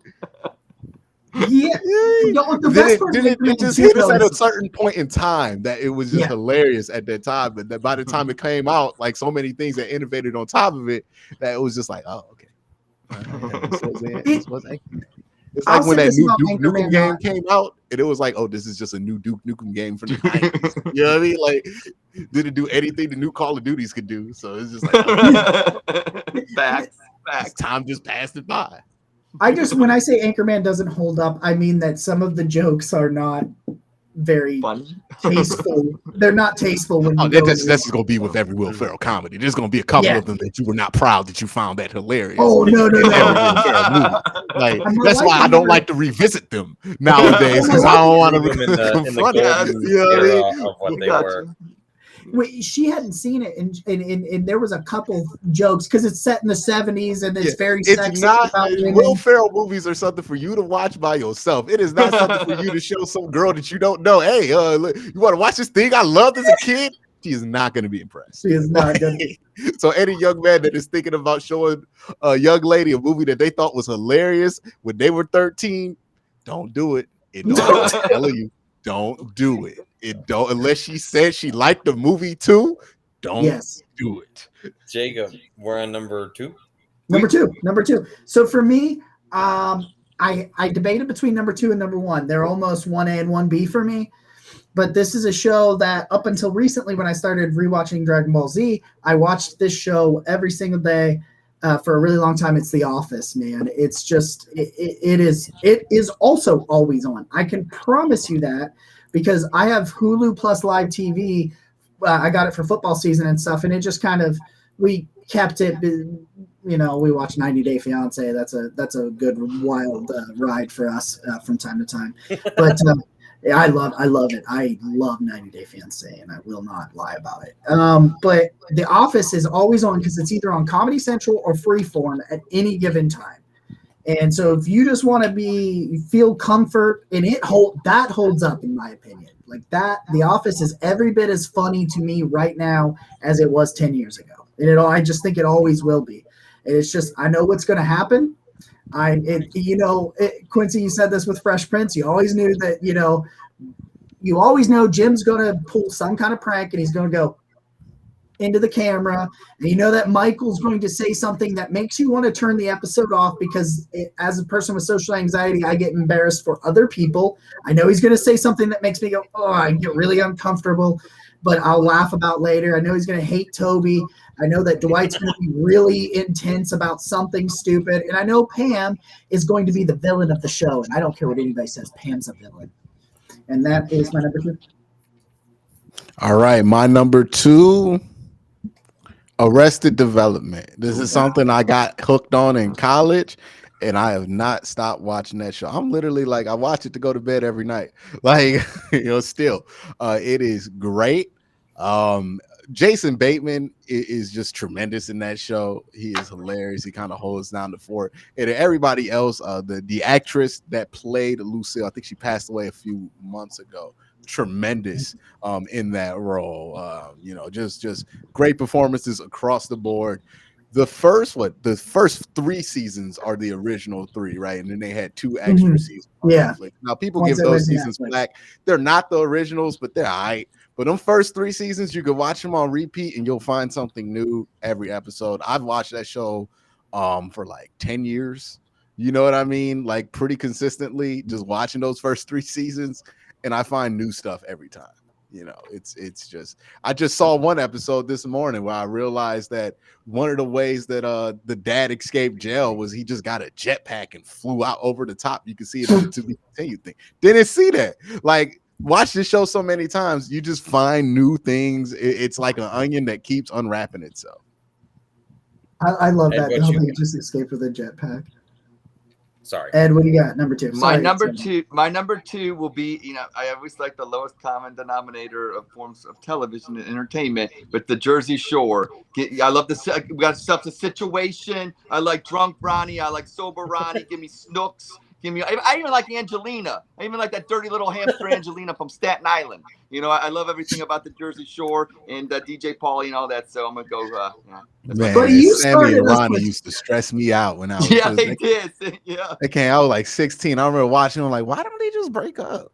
Yeah, it just hit us at a certain point in time that it was just hilarious at that time. But that by the time it came out, like so many things that innovated on top of it, that it was just like, oh, okay. It's like when that new Duke Nukem game came out, and it was like, oh, this is just a new Duke Nukem game from the 90s. You know what I mean? Like, didn't do anything the new Call of Duties could do. So it's just like, facts. Time just passed it by. When I say Anchorman doesn't hold up, I mean that some of the jokes are not very tasteful. They're not tasteful when that's just gonna be with every Will Ferrell comedy. There's gonna be a couple of them that you were not proud that you found that hilarious. Oh no. Like that's why I don't like to revisit them nowadays because I don't want to confront what they were. Wait, she hadn't seen it, and there was a couple jokes because it's set in the 70s and it's very sexist. Will Ferrell movies are something for you to watch by yourself. It is not something for you to show some girl that you don't know. Hey, you want to watch this thing I loved as a kid? She is not going to be impressed. She is not going to. So any young man that is thinking about showing a young lady a movie that they thought was hilarious when they were 13, don't do it. I'm telling you, don't do it. It don't, unless she said she liked the movie too. Don't Yes. do it. Jacob, we're on number 2. Number two. So for me, I debated between number 2 and number 1. They're almost 1A and 1B for me. But this is a show that up until recently, when I started rewatching Dragon Ball Z, I watched this show every single day for a really long time. It's The Office, man. It's just it is also always on. I can promise you that because I have Hulu plus live TV. I got it for football season and stuff, and it just kind of we kept it. We watch 90 Day Fiance. That's a good wild ride for us from time to time, but. Yeah, I love it. I love 90 Day Fiancé, and I will not lie about it. But The Office is always on because it's either on Comedy Central or Freeform at any given time. And so if you just want to feel comfort, and that holds up in my opinion. Like that, The Office is every bit as funny to me right now as it was 10 years ago. And I just think it always will be. And it's just I know what's going to happen. Quincy, you said this with Fresh Prince. You always knew that, you always know Jim's going to pull some kind of prank and he's going to go into the camera. And you know that Michael's going to say something that makes you want to turn the episode off because as a person with social anxiety, I get embarrassed for other people. I know he's going to say something that makes me go, oh, I get really uncomfortable, but I'll laugh about later. I know he's going to hate Toby. I know that Dwight's going to be really intense about something stupid. And I know Pam is going to be the villain of the show. And I don't care what anybody says. Pam's a villain. And that is my number 2. All right. My number 2, Arrested Development. This is something I got hooked on in college. And I have not stopped watching that show. I'm literally like, I watch it to go to bed every night. Like, still, it is great. Jason Bateman is just tremendous in that show. He is hilarious. He kind of holds down the fort. And everybody else, the actress that played Lucille, I think she passed away a few months ago. Tremendous in that role. Just great performances across the board. The first 3 seasons are the original 3, right? And then they had 2 extra seasons on Netflix. Now people give those seasons back. They're not the originals, but they're all right. But them first 3 seasons, you can watch them on repeat and you'll find something new every episode. I've watched that show for like 10 years. You know what I mean? Like pretty consistently, just watching those first 3 seasons, and I find new stuff every time. It's just I just saw one episode this morning where I realized that one of the ways that the dad escaped jail was he just got a jetpack and flew out over the top. You can see it in the to be continued thing. Didn't see that. Like, watch this show so many times, you just find new things. It's like an onion that keeps unwrapping itself. I love that. They just escaped with a jetpack. Sorry, Ed, what do you got? Number 2. My number two will be, I always like the lowest common denominator of forms of television and entertainment, but the Jersey Shore. I love we got stuff, the situation. I like drunk Ronnie. I like sober Ronnie. Give me Snooks. I even like Angelina. I even like that dirty little hamster Angelina from Staten Island. I love everything about the Jersey Shore and DJ Pauly and all that. So I'm gonna go. Man, but Sammy and Ronnie used to stress me out when I was. Yeah, they did. Yeah, I was like 16. I remember watching them like, why don't they just break up?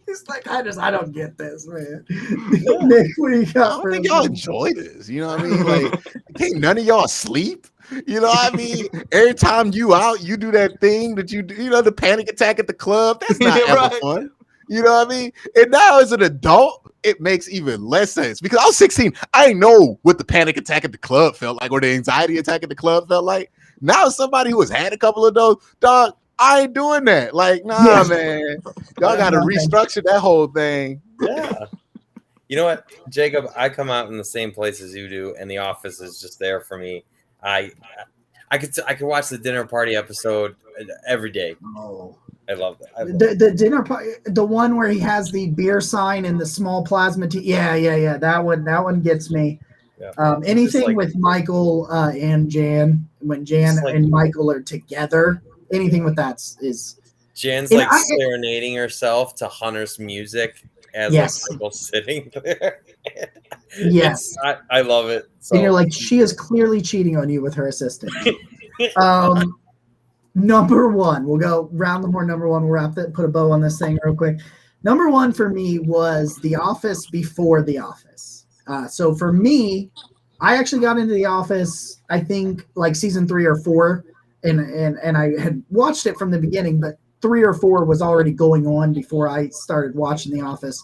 It's like I don't get this, man. Nick, what do you got? I don't think y'all enjoy this. You know what I mean? Like, can't none of y'all sleep. You know what I mean? Every time you out, you do that thing that you do, the panic attack at the club. That's not ever fun. You know what I mean? And now as an adult, it makes even less sense because I was 16. I didn't know what the panic attack at the club felt like or the anxiety attack at the club felt like. Now somebody who has had a couple of those, dog, I ain't doing that. Like, nah, man. Y'all got to restructure that whole thing. Yeah. You know what, Jacob? I come out in the same place as you do, and The Office is just there for me. I could watch the dinner party episode every day. Oh, I love that. The dinner party, the one where he has the beer sign and the small plasma Yeah. That one gets me. Yeah. Anything with Michael and Jan, when Jan and Michael are together, anything with that is. Jan's serenading herself to Hunter's music as Michael's sitting there. Yes, I love it. So. And you're like, she is clearly cheating on you with her assistant. Number one, we'll go round the horn. Number one, we'll wrap it, put a bow on this thing real quick. Number one for me was The Office before The Office. So for me, I actually got into The Office, I think like season 3 or 4, and I had watched it from the beginning, but 3 or 4 was already going on before I started watching The Office.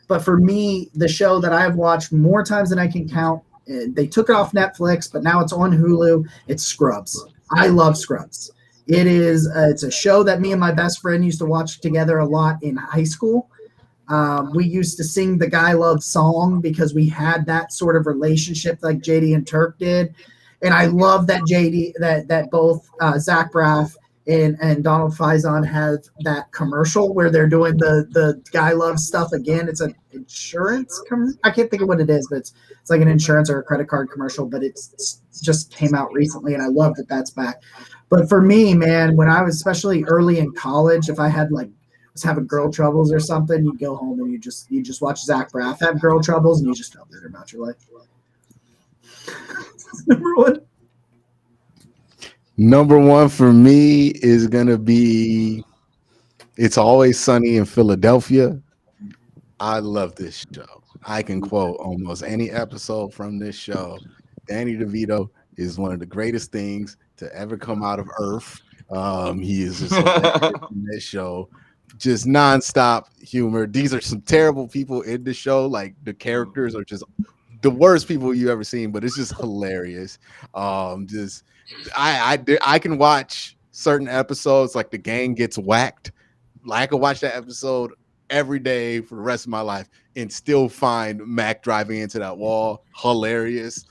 But for me, the show that I have watched more times than I can count, they took it off Netflix, but now it's on Hulu. It's Scrubs. I love Scrubs. It is. It's a show that me and my best friend used to watch together a lot in high school. We used to sing the Guy Love song because we had that sort of relationship like JD and Turk did. And I love that that both Zach Braff and Donald Faison have that commercial where they're doing the Guy Love stuff again. It's an insurance. I can't think of what it is, but it's like an insurance or a credit card commercial. But it's just came out recently, and I love that that's back. But for me, man, when I was especially early in college, if I had was having girl troubles or something, you'd go home and you just watch Zach Braff have girl troubles, and you just felt better about your life. Number one. Number one for me is gonna be It's Always Sunny in Philadelphia. I love this show. I can quote almost any episode from this show. Danny DeVito is one of the greatest things to ever come out of Earth. He is just hilarious in this show. Just nonstop humor. These are some terrible people in the show. Like the characters are just the worst people you ever seen, but it's just hilarious. Just I can watch certain episodes like The Gang Gets Whacked. Like I could watch that episode every day for the rest of my life and still find Mac driving into that wall hilarious.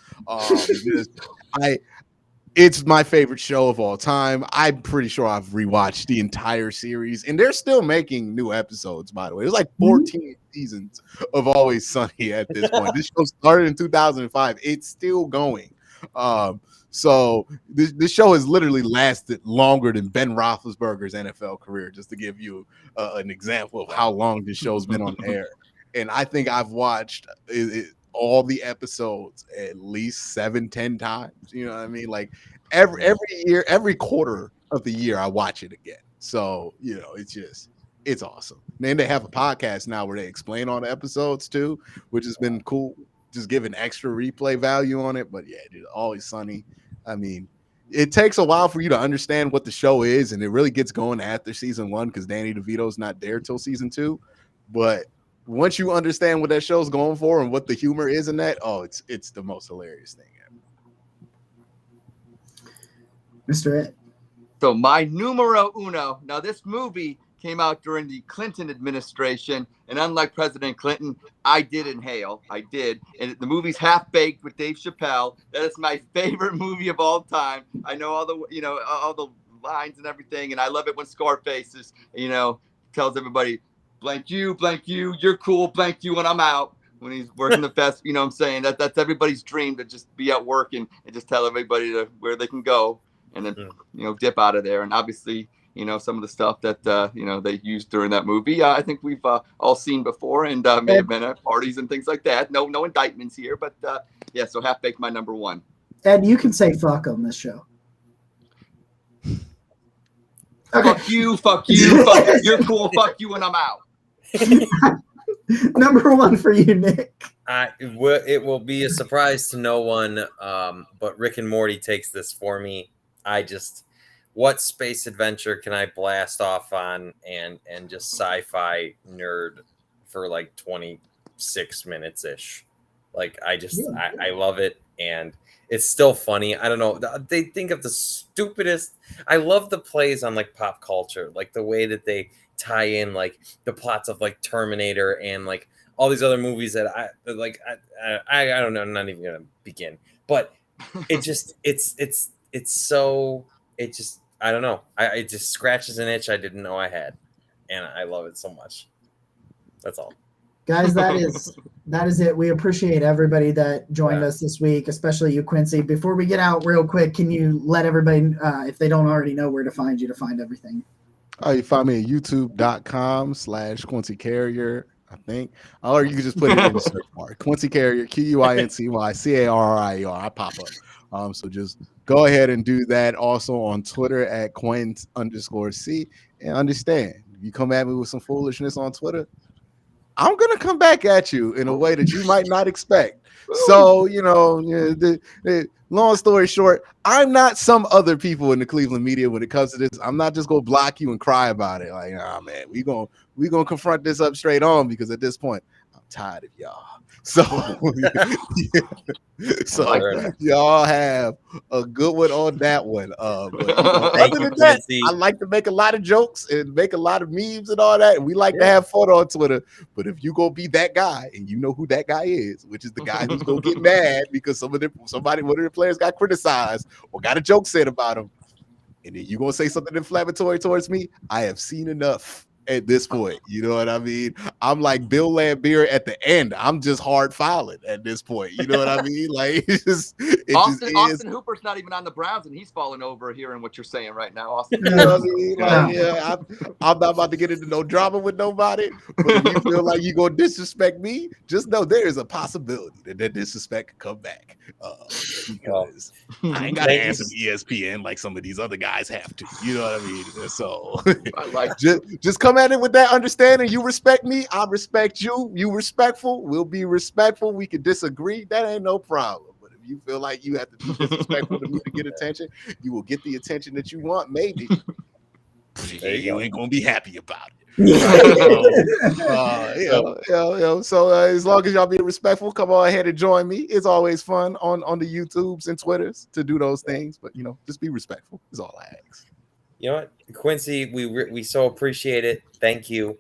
It's my favorite show of all time. I'm pretty sure I've rewatched the entire series, and they're still making new episodes, by the way. There's like 14 seasons of Always Sunny at this point. This show started in 2005. It's still going. So this show has literally lasted longer than Ben Roethlisberger's NFL career, just to give you an example of how long this show's been on air. And I think I've watched all the episodes at least 7-10 times. You know what I mean? Like every year, every quarter of the year, I watch it again. So it's awesome. Then they have a podcast now where they explain all the episodes too, which has been cool. Just giving extra replay value on it. But yeah, dude, Always Sunny. I mean, it takes a while for you to understand what the show is, and it really gets going after season 1 because Danny DeVito's not there till season 2. But once you understand what that show's going for and what the humor is in that, it's the most hilarious thing ever. Mr. It. So my numero uno. Now this movie came out during the Clinton administration, and unlike President Clinton, I did inhale. I did. And the movie's Half Baked with Dave Chappelle. That is my favorite movie of all time. I know all the lines and everything, and I love it when Scarface is, tells everybody, blank you, you're cool, blank you, and I'm out. When he's working the fest, what I'm saying? That's everybody's dream, to just be at work and just tell everybody where they can go, and then dip out of there. And obviously, some of the stuff that they used during that movie, I think we've all seen before, and may have been at parties and things like that. No indictments here, but so Half Baked, my number one. Ed, you can say fuck on this show. Okay. Fuck you, fuck you, you're cool, fuck you, and I'm out. Number one for you, Nick. It will be a surprise to no one, but Rick and Morty takes this for me. What space adventure can I blast off on and just sci-fi nerd for like 26 minutes ish? Like I love it, and it's still funny. I don't know. They think of the stupidest. I love the plays on like pop culture, like the way that they tie in like the plots of like Terminator and like all these other movies that I don't know. I'm not even gonna begin. But it just I don't know. It just scratches an itch I didn't know I had, and I love it so much. That's all. Guys, that is it. We appreciate everybody that joined us this week, especially you, Quincy. Before we get out real quick, can you let everybody, if they don't already know where to find you, to find everything? You find me at youtube.com/Quincy Carrier, I think. Or you can just put it in the search bar. Quincy Carrier, QUINCY CARRIER. I pop up So just go ahead and do that. Also on Twitter at Quins_C. And understand, if you come at me with some foolishness on Twitter, I'm gonna come back at you in a way that you might not expect. So, long story short, I'm not some other people in the Cleveland media when it comes to this. I'm not just gonna block you and cry about it. Like, nah, man, we gonna confront this up straight on, because at this point, I'm tired of y'all. So, so y'all have a good one on that one. But other than that, I like to make a lot of jokes and make a lot of memes and all that. And we like to have fun on Twitter. But if you gonna be that guy, and you know who that guy is, which is the guy who's gonna get mad because one of the players got criticized or got a joke said about him, and then you gonna say something inflammatory towards me, I have seen enough at this point. You know what I mean? I'm like Bill Laimbeer at the end. I'm just hard filing at this point. You know what I mean? Like, Austin Hooper's not even on the Browns, and he's falling over hearing what you're saying right now, Austin. You know what I mean? Like, I'm not about to get into no drama with nobody. But if you feel like you're gonna disrespect me, just know there is a possibility that disrespect could come back. Because I ain't gotta answer ESPN like some of these other guys have to. You know what I mean? So I like just come at it with that understanding. You respect me, I respect you. You respectful, we'll be respectful. We can disagree. That ain't no problem. But if you feel like you have to be disrespectful to me to get attention, you will get the attention that you want, maybe. You ain't gonna be happy about it. So as long as y'all be respectful, come on ahead and join me. It's always fun on the YouTubes and Twitters to do those things, but just be respectful is all I ask. You know what, Quincy, we so appreciate it. Thank you.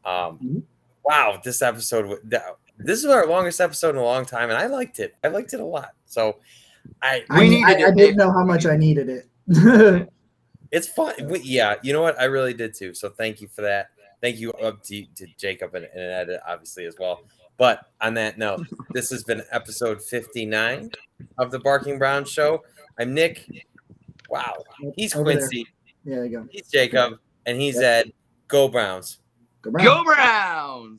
Wow, this is our longest episode in a long time, and I liked it. I liked it a lot. So I didn't know how much I needed it. It's fun. You know what? I really did too. So thank you for that. Thank you to Jacob and Ed, obviously, as well. But on that note, this has been episode 59 of the Barking Brown Show. I'm Nick. Wow. He's Quincy. There you go. He's Jacob. And he's Ed. Go Browns. Go Browns. Go Browns.